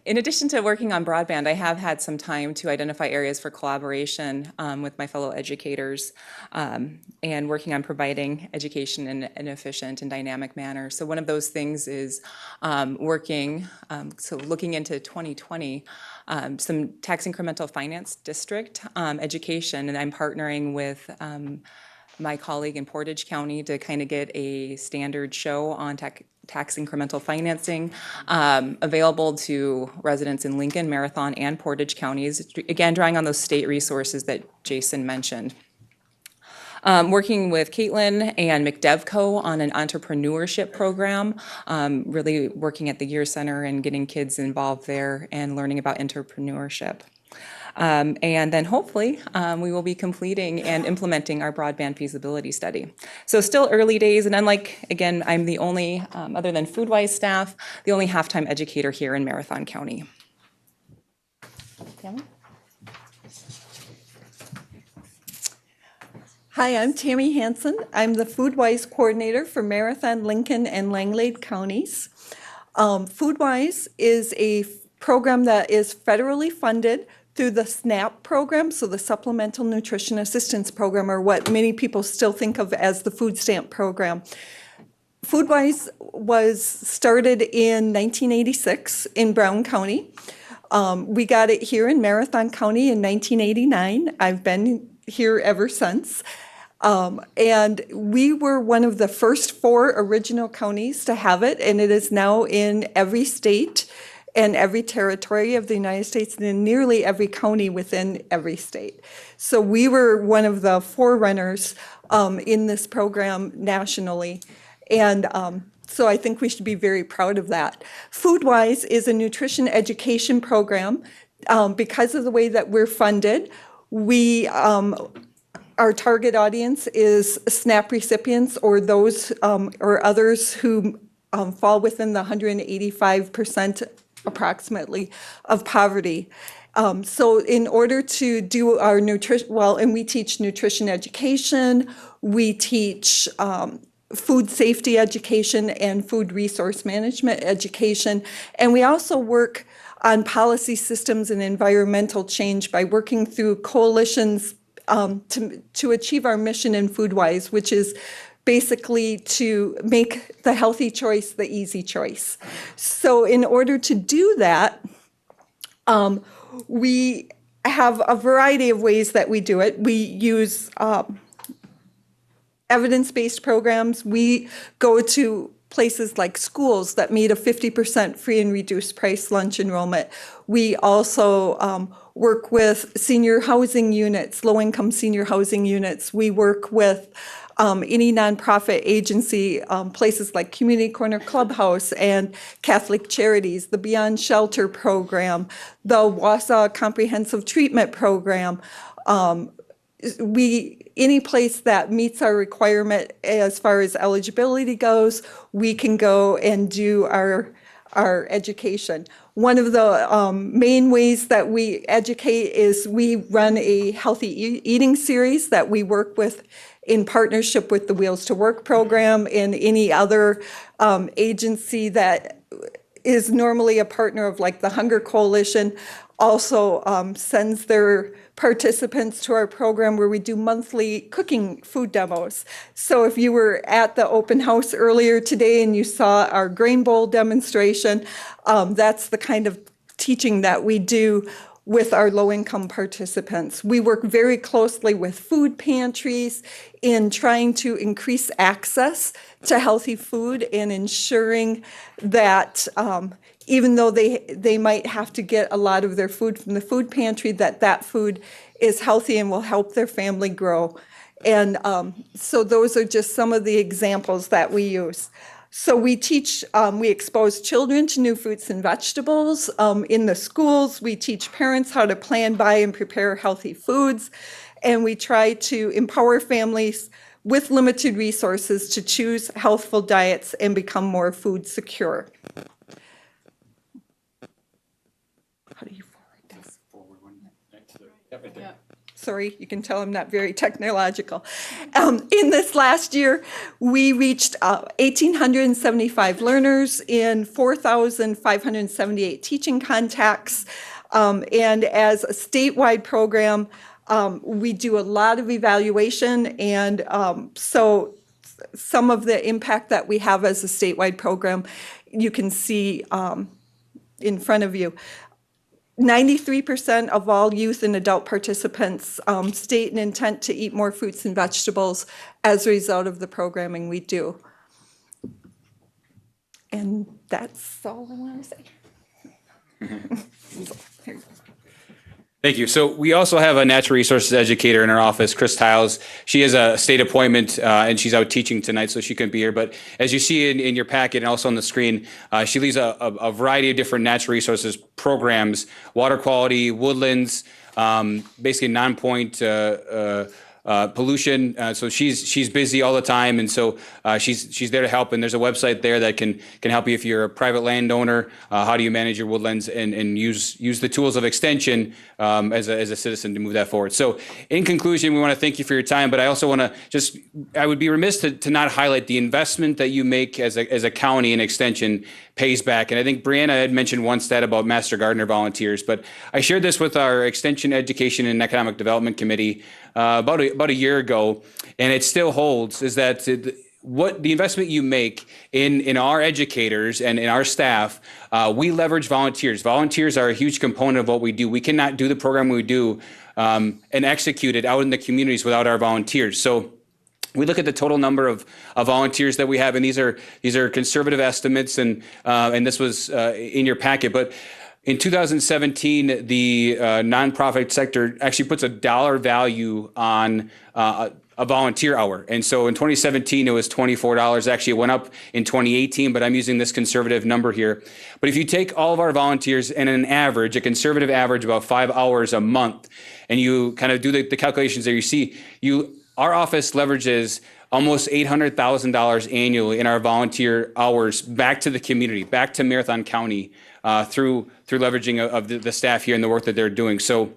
In addition to working on broadband, I have had some time to identify areas for collaboration with my fellow educators and working on providing education in an efficient and dynamic manner. So one of those things is looking into 2020, some tax incremental finance district education, and I'm partnering with my colleague in Portage County to kind of get a standard show on tax incremental financing available to residents in Lincoln, Marathon, and Portage counties, again, drawing on those state resources that Jason mentioned. Working with Caitlin and McDevco on an entrepreneurship program, really working at the Year Center and getting kids involved there and learning about entrepreneurship. And then hopefully we will be completing and implementing our broadband feasibility study. So still early days, and unlike, again, I'm the only, other than FoodWise staff, the only half-time educator here in Marathon County. Tammy? Hi, I'm Tammy Hansen. I'm the FoodWise coordinator for Marathon, Lincoln, and Langlade counties. FoodWise is a program that is federally funded through the SNAP program, so the Supplemental Nutrition Assistance Program, or what many people still think of as the food stamp program. FoodWise was started in 1986 in Brown County. We got it here in Marathon County in 1989. I've been here ever since. And we were one of the first 4 original counties to have it, and it is now in every state and every territory of the United States, and in nearly every county within every state. So we were one of the forerunners in this program nationally. And so I think we should be very proud of that. FoodWise is a nutrition education program. Because of the way that we're funded, our target audience is SNAP recipients, or those or others who fall within the 185% approximately of poverty. So in order to do our nutrition, and we teach nutrition education, we teach food safety education and food resource management education, and we also work on policy systems and environmental change by working through coalitions to achieve our mission in FoodWise, which is basically to make the healthy choice the easy choice. So in order to do that, we have a variety of ways that we do it. We use evidence-based programs. We go to places like schools that meet a 50% free and reduced price lunch enrollment. We also work with senior housing units, low-income senior housing units. We work with any nonprofit agency, places like Community Corner Clubhouse and Catholic Charities, the Beyond Shelter Program, the Wausau Comprehensive Treatment Program. Any place that meets our requirement as far as eligibility goes, we can go and do our education. One of the main ways that we educate is we run a healthy eating series that we work with in partnership with the Wheels to Work program and any other agency that is normally a partner of like the Hunger Coalition also sends their participants to our program where we do monthly cooking food demos. So if you were at the open house earlier today and you saw our grain bowl demonstration, that's the kind of teaching that we do with our low-income participants. We work very closely with food pantries in trying to increase access to healthy food and ensuring that even though they might have to get a lot of their food from the food pantry, that food is healthy and will help their family grow. And so those are just some of the examples that we use. So we teach, we expose children to new fruits and vegetables in the schools. We teach parents how to plan, buy, and prepare healthy foods. And we try to empower families with limited resources to choose healthful diets and become more food secure. How do you forward this? Sorry, you can tell I'm not very technological. In this last year, we reached 1,875 learners in 4,578 teaching contacts. And as a statewide program, we do a lot of evaluation. And so some of the impact that we have as a statewide program, you can see in front of you. 93% of all youth and adult participants state an intent to eat more fruits and vegetables as a result of the programming we do. And that's all I want to say. Here you go. Thank you. So we also have a natural resources educator in our office, Chris Tiles. She has a state appointment and she's out teaching tonight, so she couldn't be here. But as you see in your packet and also on the screen, she leads a variety of different natural resources programs, water quality, woodlands, basically non-point pollution. So she's busy all the time, and so she's there to help. And there's a website there that can help you if you're a private landowner. How do you manage your woodlands and use the tools of extension as a citizen to move that forward? So in conclusion, we want to thank you for your time, but I also want to I would be remiss to not highlight the investment that you make as a county in extension pays back. And I think Brianna had mentioned one stat about Master Gardener volunteers, but I shared this with our Extension Education and Economic Development Committee about a year ago, and it still holds, is that what the investment you make in our educators and in our staff, we leverage volunteers. Volunteers are a huge component of what we do. We cannot do the program we do and execute it out in the communities without our volunteers. So we look at the total number of volunteers that we have, and these are conservative estimates, and this was in your packet, but in 2017, the nonprofit sector actually puts a dollar value on a volunteer hour. And so in 2017, it was $24. Actually, it went up in 2018, but I'm using this conservative number here. But if you take all of our volunteers and an average, a conservative average, about 5 hours a month, and you kind of do the calculations there, you see our office leverages almost $800,000 annually in our volunteer hours back to the community, back to Marathon County, through leveraging of the staff here and the work that they're doing. So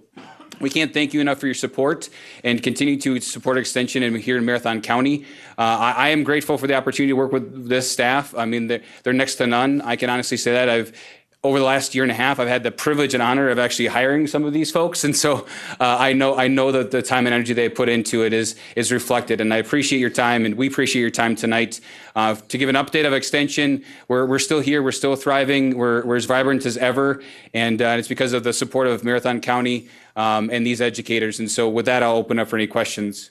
we can't thank you enough for your support and continue to support Extension and here in Marathon County. I am grateful for the opportunity to work with this staff. I mean, they're next to none. I can honestly say that. Over the last year and a half, I've had the privilege and honor of actually hiring some of these folks, and so I know that the time and energy they put into it is reflected. And I appreciate your time, and we appreciate your time tonight to give an update of Extension. We're still here, we're still thriving, we're as vibrant as ever, and it's because of the support of Marathon County and these educators. And so, with that, I'll open up for any questions.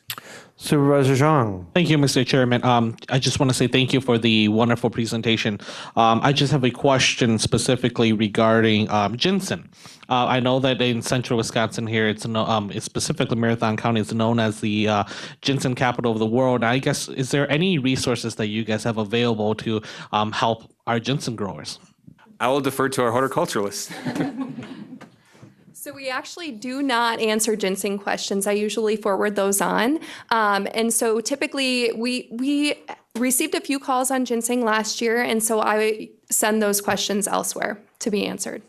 Supervisor Zhang. Thank you, Mr. Chairman. I just want to say thank you for the wonderful presentation. I just have a question specifically regarding ginseng. I know that in central Wisconsin here, it's specifically Marathon County, it's known as the ginseng capital of the world. I guess, is there any resources that you guys have available to help our ginseng growers? I will defer to our horticulturalist. So we actually do not answer ginseng questions. I usually forward those on. And so typically we received a few calls on ginseng last year, and so I send those questions elsewhere to be answered.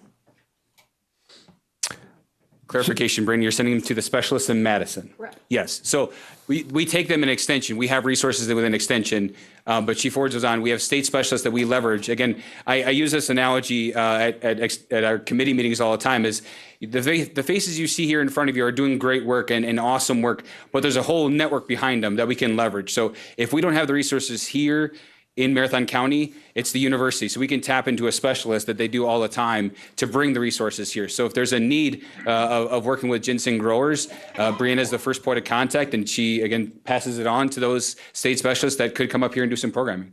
Clarification, Brandon, you're sending them to the specialist in Madison? Correct. Yes. So we take them in extension. We have resources within extension, but she forwards those on. We have state specialists that we leverage. Again, I use this analogy at our committee meetings all the time is the faces you see here in front of you are doing great work and awesome work, but there's a whole network behind them that we can leverage. So if we don't have the resources here in Marathon County, it's the university. So we can tap into a specialist that they do all the time to bring the resources here. So if there's a need of working with ginseng growers, Brianna is the first point of contact, and she, again, passes it on to those state specialists that could come up here and do some programming.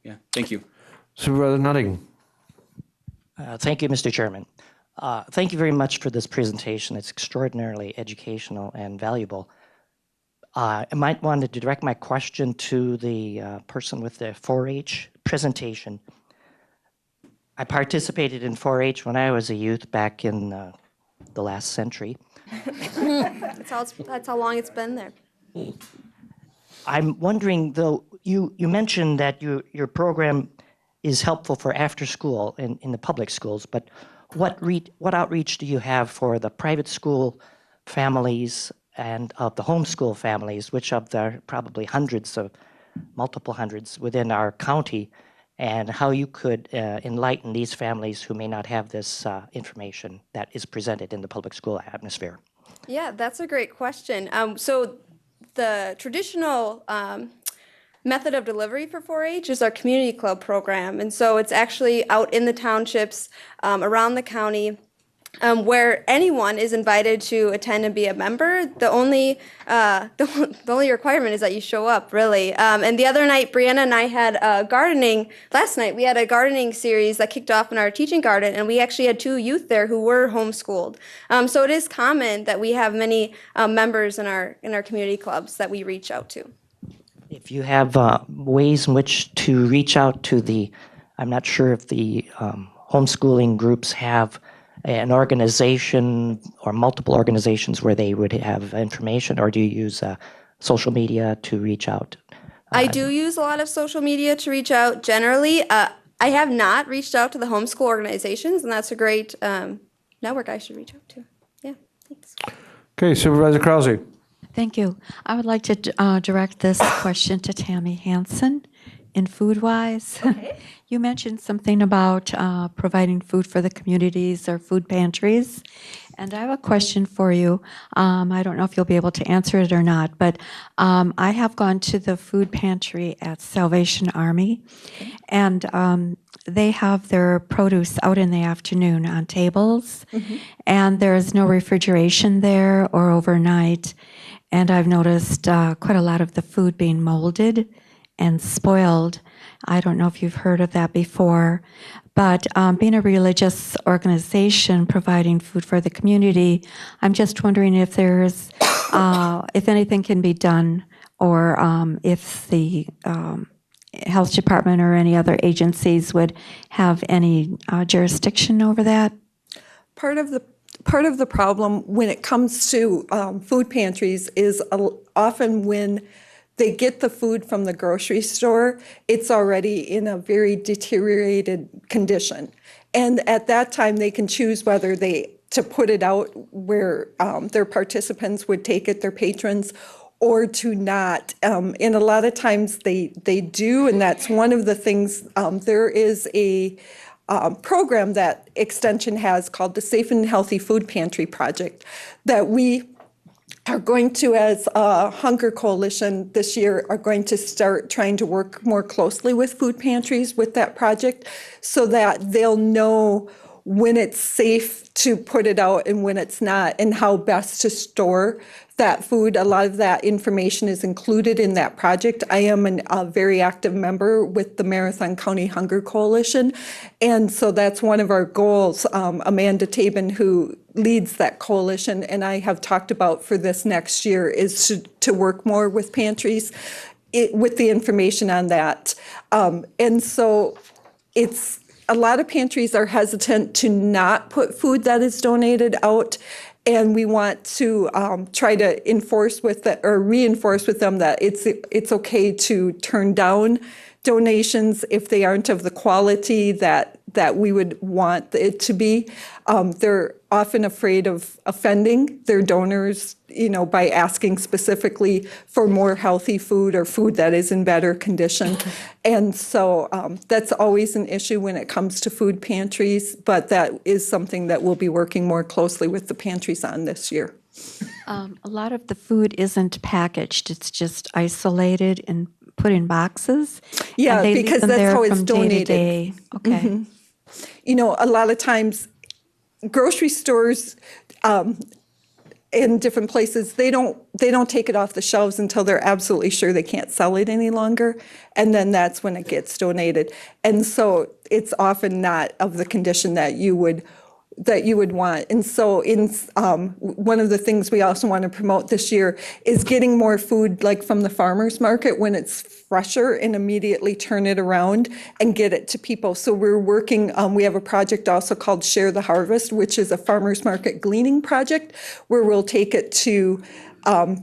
Yeah, thank you. Supervisor Nutting. Thank you, Mr. Chairman. Thank you very much for this presentation. It's extraordinarily educational and valuable. I might want to direct my question to the person with the 4-H presentation. I participated in 4-H when I was a youth back in the last century. That's how long it's been there. I'm wondering, though, you mentioned that your program is helpful for after school in the public schools, but what outreach do you have for the private school families and of the homeschool families, which of the probably multiple hundreds within our county, and how you could enlighten these families who may not have this information that is presented in the public school atmosphere? Yeah, that's a great question. So the traditional method of delivery for 4-H is our community club program. And so it's actually out in the townships around the county, where anyone is invited to attend and be a member. The only requirement is that you show up, really. And the other night, Brianna and I had last night we had a gardening series that kicked off in our teaching garden, and we actually had 2 youth there who were homeschooled. So it is common that we have many members in our community clubs that we reach out to. If you have ways in which to reach out to I'm not sure if the homeschooling groups have an organization or multiple organizations where they would have information, or do you use social media to reach out? I do use a lot of social media to reach out generally. I have not reached out to the homeschool organizations, and that's a great network I should reach out to. Yeah, thanks. Okay, Supervisor Krause. Thank you. I would like to direct this question to Tammy Hansen in FoodWise. Okay. You mentioned something about providing food for the communities or food pantries. And I have a question for you. I don't know if you'll be able to answer it or not, but I have gone to the food pantry at Salvation Army, and they have their produce out in the afternoon on tables, and there is no refrigeration there or overnight. And I've noticed quite a lot of the food being molded and spoiled. I don't know if you've heard of that before, but being a religious organization providing food for the community, I'm just wondering if there's, if anything can be done, or if the health department or any other agencies would have any jurisdiction over that. Part of the problem when it comes to food pantries is often when they get the food from the grocery store, it's already in a very deteriorated condition. And at that time, they can choose whether to put it out where their participants would take it, their patrons, or to not. And a lot of times they do, and that's one of the things. There is a program that Extension has called the Safe and Healthy Food Pantry Project that we are going to, as a Hunger Coalition this year, are going to start trying to work more closely with food pantries with that project so that they'll know when it's safe to put it out and when it's not, and how best to store that food. A lot of that information is included in that project. I am a very active member with the Marathon County Hunger Coalition, and so that's one of our goals. Amanda Tabin, who leads that coalition, and I have talked about for this next year is to work more with pantries with the information on that. And so it's a lot of pantries are hesitant to not put food that is donated out, and we want to try to enforce with or reinforce with them that it's okay to turn down donations if they aren't of the quality that we would want it to be. They're often afraid of offending their donors, by asking specifically for more healthy food or food that is in better condition. And so that's always an issue when it comes to food pantries, but that is something that we'll be working more closely with the pantries on this year. A lot of the food isn't packaged, it's just isolated and put in boxes. Yeah, and they leave because them that's there how it's from day to donated. day. Okay. Mhm. A lot of times grocery stores in different places, they don't take it off the shelves until they're absolutely sure they can't sell it any longer, and then that's when it gets donated. And so it's often not of the condition that you would want. And so one of the things we also want to promote this year is getting more food like from the farmer's market when it's fresher, and immediately turn it around and get it to people. So we're working, we have a project also called Share the Harvest, which is a farmer's market gleaning project where we'll take it to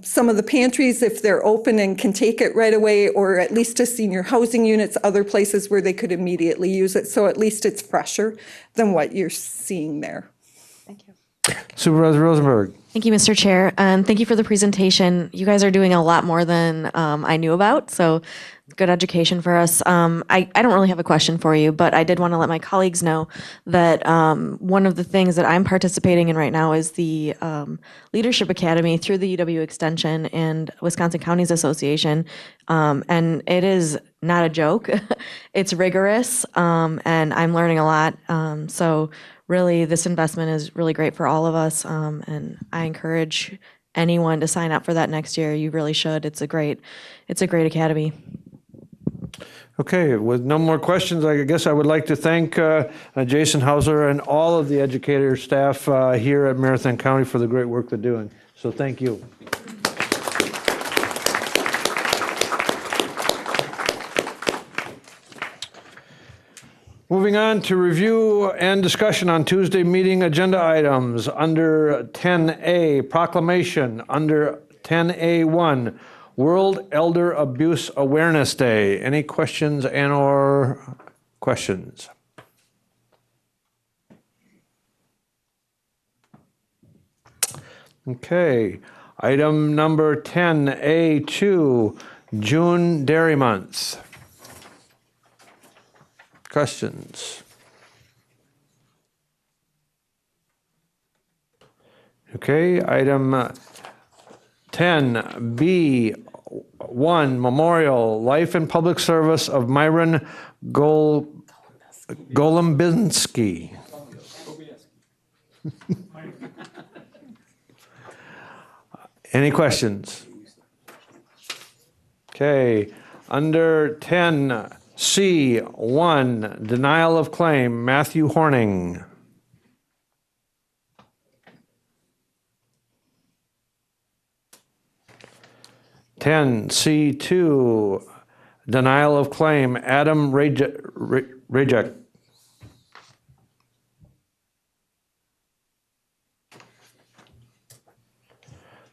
some of the pantries if they're open and can take it right away, or at least to senior housing units, other places where they could immediately use it. So at least it's fresher than what you're seeing there. Supervisor Rosenberg. Thank you, Mr. Chair, and thank you for the presentation. You guys are doing a lot more than I knew about, so good education for us. I don't really have a question for you, but I did want to let my colleagues know that one of the things that I'm participating in right now is the Leadership Academy through the UW Extension and Wisconsin Counties Association, and it is not a joke. It's rigorous, and I'm learning a lot. So really, this investment is really great for all of us, and I encourage anyone to sign up for that next year. You really should. It's a great academy. Okay, with no more questions, I guess I would like to thank Jason Hauser and all of the educator staff here at Marathon County for the great work they're doing. So thank you. Moving on to review and discussion on Tuesday meeting agenda items. Under 10A, proclamation. Under 10A1, World Elder Abuse Awareness Day. Any questions and/or questions? Okay. Item number 10A2, June Dairy Month. Questions? Okay, item 10B1, Memorial, Life and Public Service of Myron Golumbinski. Any questions? Okay, under 10C1, Denial of Claim, Matthew Horning. C2, Denial of Claim, Adam Rejek.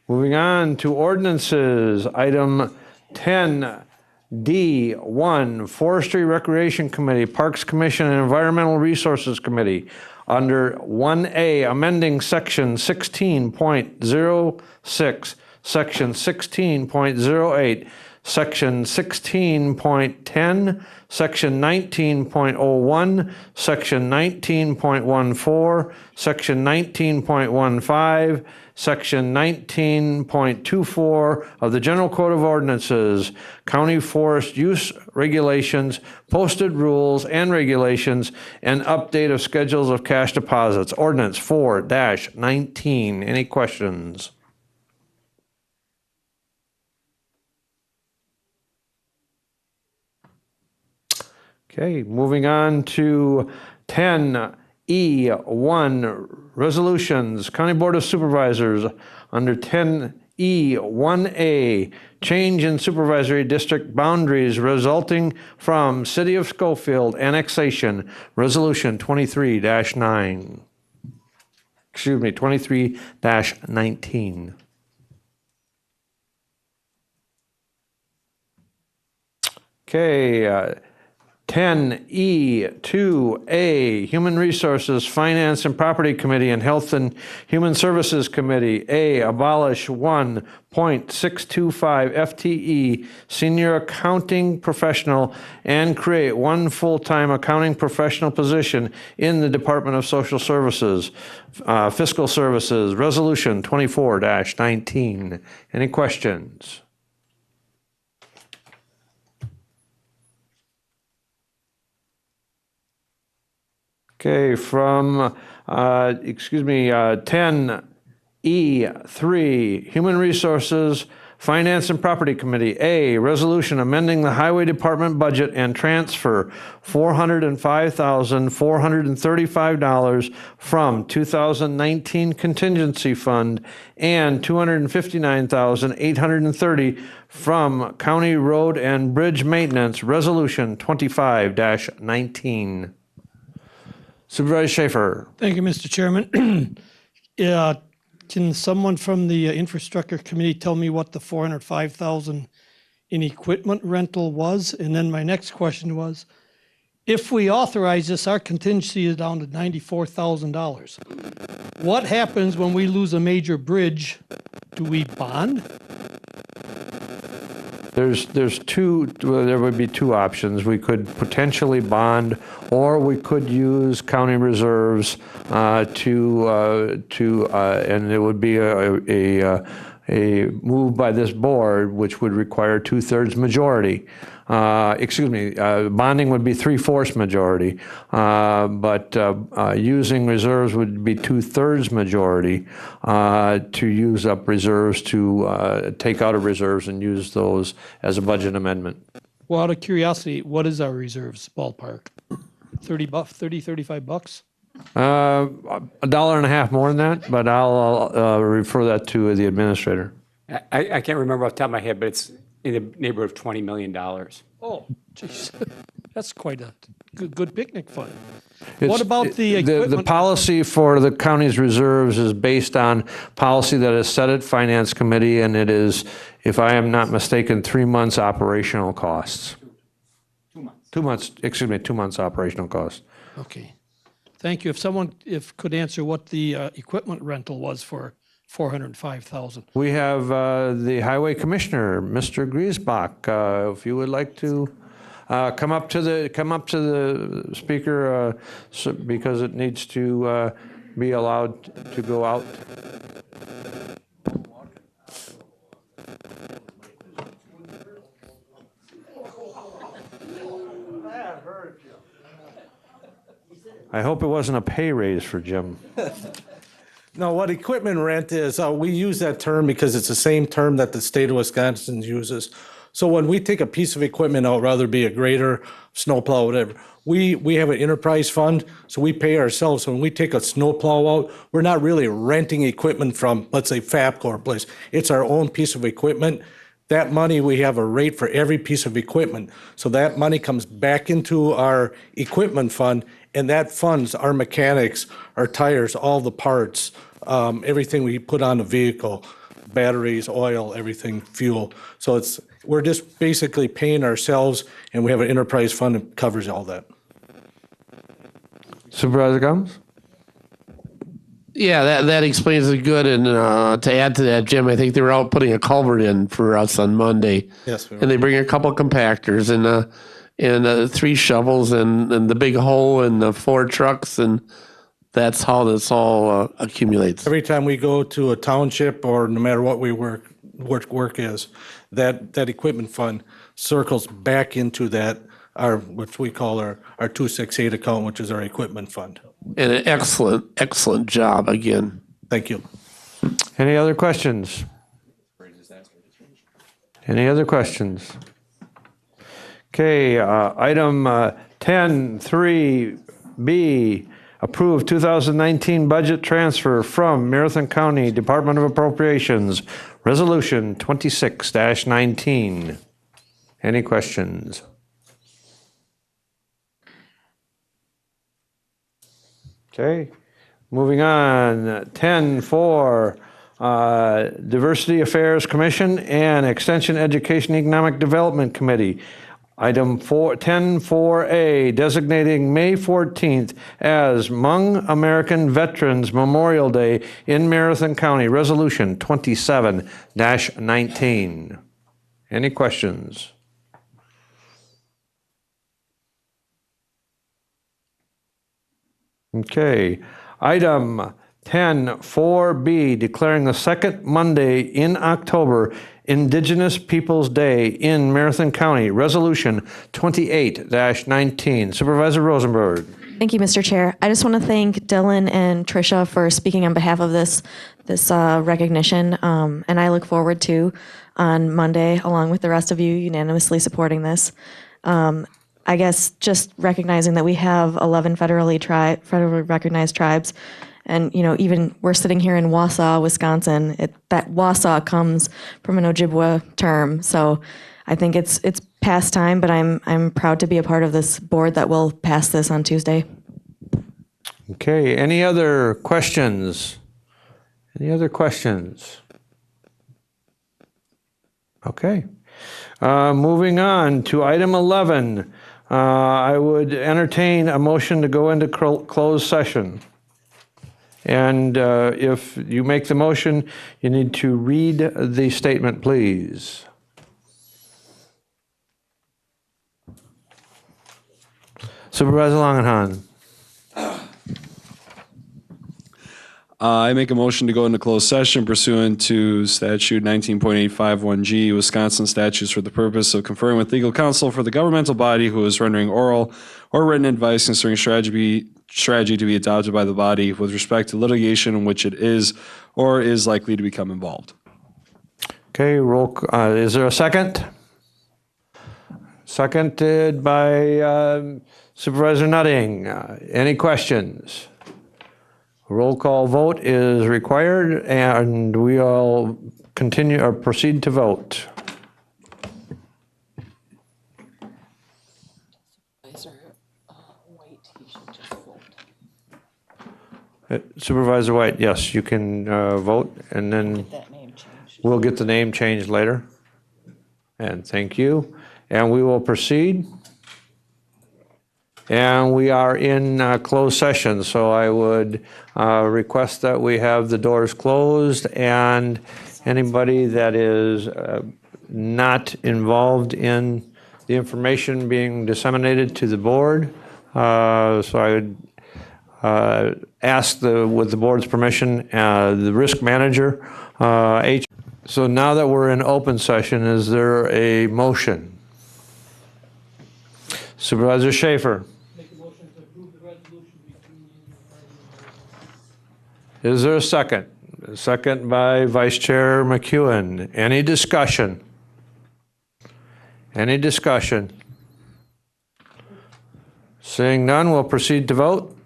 Moving on to ordinances, item 10D1, Forestry Recreation Committee, Parks Commission, and Environmental Resources Committee. Under 1A, amending section 16.06, section 16.08, Section 16.10, Section 19.01, Section 19.14, Section 19.15, Section 19.24 of the General Code of Ordinances, County Forest Use Regulations, posted rules and regulations, and update of schedules of cash deposits. Ordinance 4-19. Any questions? Okay, moving on to 10E1, resolutions. County Board of Supervisors, under 10E1A, change in supervisory district boundaries resulting from City of Schofield annexation, Resolution 23-9. Excuse me, 23-19. Okay, 10E2A, Human Resources, Finance and Property Committee and Health and Human Services Committee. A, abolish 1.625 FTE senior accounting professional and create one full-time accounting professional position in the Department of Social Services, Fiscal Services, Resolution 24-19. Any questions? Okay, from, 10E3, Human Resources, Finance and Property Committee. A, resolution amending the Highway Department budget and transfer $405,435 from 2019 contingency fund and $259,830 from County Road and Bridge Maintenance, Resolution 25-19. Supervisor Schaefer. Thank you, Mr. Chairman. Can someone from the Infrastructure Committee tell me what the $405,000 in equipment rental was? And then my next question was, if we authorize this, our contingency is down to $94,000. What happens when we lose a major bridge? Do we bond? There would be two options. We could potentially bond, or we could use county reserves and it would be a move by this board, which would require 2/3 majority. Bonding would be 3/4 majority, but using reserves would be 2/3 majority to use up reserves, to take out of reserves and use those as a budget amendment. Well, out of curiosity, what is our reserves ballpark? $35? $1.50 more than that, but I'll refer that to the administrator. I can't remember off the top of my head, but it's in the neighborhood of $20 million. Oh, geez. That's quite a good picnic fund. What about the equipment? The policy for the county's reserves is based on policy that is set at Finance Committee, and it is, if I am not mistaken, 3 months operational costs. 2 months, 2 months operational costs. Okay. Thank you. If someone could answer what the equipment rental was for $405,000. We have the Highway Commissioner, Mr. Griesbach. If you would like to come up to the speaker, because it needs to be allowed to go out. I hope it wasn't a pay raise for Jim. No, what equipment rent is, we use that term because it's the same term that the state of Wisconsin uses. So when we take a piece of equipment out, rather be a grader, snowplow, whatever, we have an enterprise fund, so we pay ourselves. So when we take a snowplow out, we're not really renting equipment from, let's say, Fabco or place. It's our own piece of equipment. That money, we have a rate for every piece of equipment. So that money comes back into our equipment fund, and that funds our mechanics, our tires, all the parts, everything we put on the vehicle, batteries, oil, everything, fuel. So we're just basically paying ourselves, and we have an enterprise fund that covers all that. Supervisor Gomes? Yeah, that explains it good. And to add to that, Jim, I think they were out putting a culvert in for us on Monday. Yes, we were. And they bring a couple compactors and 3 shovels and the big hoe and the 4 trucks, and that's how this all accumulates. Every time we go to a township or no matter what we work is, that equipment fund circles back into that, which we call our 268 account, which is our equipment fund. And an excellent job again. Thank you. Any other questions? Any other questions? Okay, item 10.3B, approve 2019 budget transfer from Marathon County Department of Appropriations, Resolution 26-19. Any questions? Okay, moving on, 10.4, Diversity Affairs Commission and Extension Education Economic Development Committee. Item 10.4A, designating May 14th as Hmong American Veterans Memorial Day in Marathon County, Resolution 27-19. Any questions? Okay, item 10.4B, declaring the second Monday in October Indigenous Peoples' Day in Marathon County, Resolution 28-19. Supervisor Rosenberg. Thank you, Mr. Chair. I just want to thank Dylan and Tricia for speaking on behalf of this recognition, and I look forward to on Monday, along with the rest of you, unanimously supporting this. I guess just recognizing that we have 11 federally recognized tribes, and even we're sitting here in Wausau, Wisconsin. That Wausau comes from an Ojibwa term, so I think it's past time. But I'm proud to be a part of this board that will pass this on Tuesday. Okay. Any other questions? Any other questions? Okay. Moving on to item 11. I would entertain a motion to go into closed session. And if you make the motion, you need to read the statement, please. Supervisor Langenhan. I make a motion to go into closed session pursuant to statute 19.851G, Wisconsin statutes, for the purpose of conferring with legal counsel for the governmental body who is rendering oral or written advice concerning strategy to be adopted by the body with respect to litigation in which it is or is likely to become involved. Okay, is there a second? Seconded by Supervisor Nutting. Any questions? Roll call vote is required, and we all continue or proceed to vote. Supervisor White, yes, you can vote, and then we'll get the name changed later. And thank you. And we will proceed. And we are in closed session, so I would request that we have the doors closed, and anybody that is not involved in the information being disseminated to the board. So I would ask with the board's permission, the risk manager. So now that we're in open session, is there a motion? Supervisor Schaefer. Is there a second? A second by Vice Chair McEwen. Any discussion? Any discussion? Seeing none, we'll proceed to vote.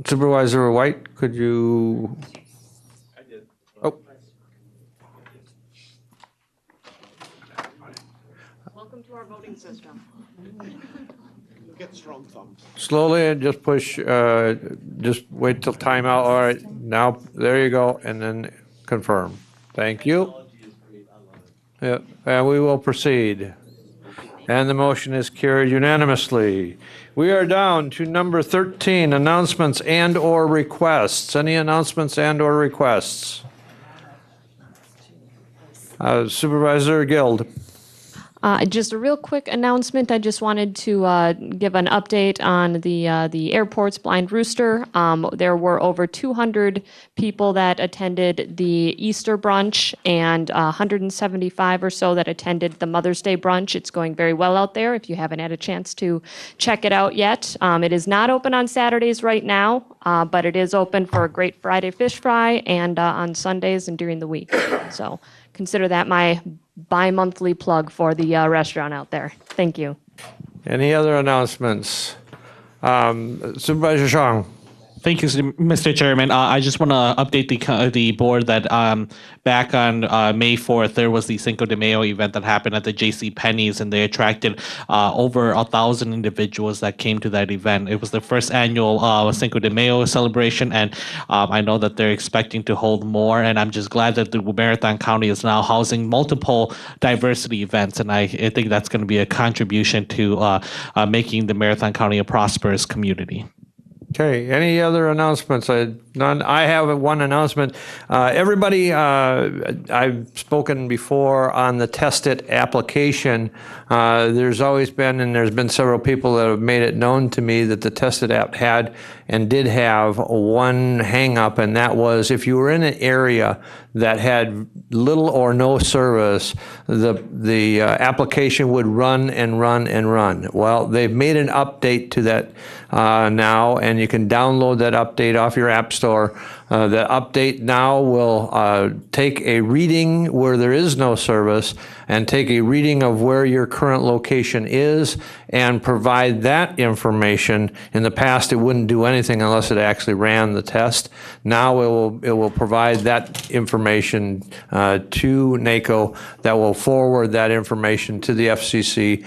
Supervisor White, could you? I did. Oh. Welcome to our voting system. Get strong thumbs. Slowly and just push, just wait till timeout. All right, now, there you go, and then confirm. Thank you. Yeah, and we will proceed. And the motion is carried unanimously. We are down to number 13, announcements and/or requests. Any announcements and/or requests? Supervisor Guild. Just a real quick announcement. I just wanted to give an update on the airport's Blind Rooster. There were over 200 people that attended the Easter brunch and 175 or so that attended the Mother's Day brunch. It's going very well out there if you haven't had a chance to check it out yet. It is not open on Saturdays right now, but it is open for a great Friday fish fry and on Sundays and during the week. So consider that my bi-monthly plug for the restaurant out there. Thank you. Any other announcements? Supervisor Shang. Thank you, Mr. Chairman. I just want to update the board that back on May 4th, there was the Cinco de Mayo event that happened at the J.C. Penney's, and they attracted over 1,000 individuals that came to that event. It was the first annual Cinco de Mayo celebration, and I know that they're expecting to hold more, and I'm just glad that the Marathon County is now housing multiple diversity events, and I think that's going to be a contribution to making the Marathon County a prosperous community. Okay, any other announcements? None. I have one announcement. Everybody, I've spoken before on the Test It application. There's always been, and there's been several people that have made it known to me that the Test It app had and did have one hang up, and that was if you were in an area that had little or no service, the application would run and run and run. Well, they've made an update to that now, and you can download that update off your app store. The update now will take a reading where there is no service and take a reading of where your current location is and provide that information. In the past, it wouldn't do anything unless it actually ran the test. Now it will provide that information to NACO that will forward that information to the FCC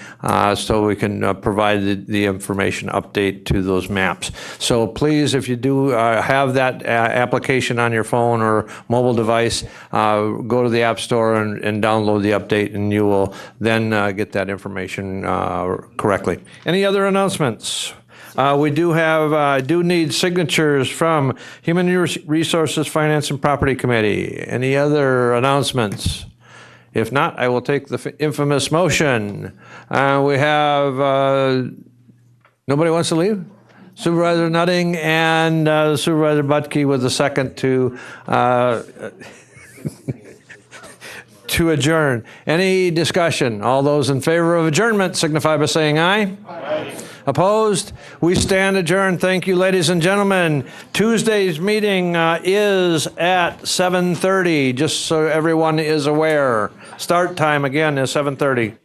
so we can provide the information update to those maps. So please, if you do have that application on your phone or mobile device, go to the App Store and download the update, and you will then get that information correctly. Any other announcements? We do need signatures from Human Resources, Finance, and Property Committee. Any other announcements? If not, I will take the infamous motion. We have, nobody wants to leave? Supervisor Nutting and Supervisor Butke with the second to adjourn. Any discussion? All those in favor of adjournment signify by saying aye. Aye. Opposed? We stand adjourned. Thank you, ladies and gentlemen. Tuesday's meeting is at 7:30, just so everyone is aware. Start time again is 7:30.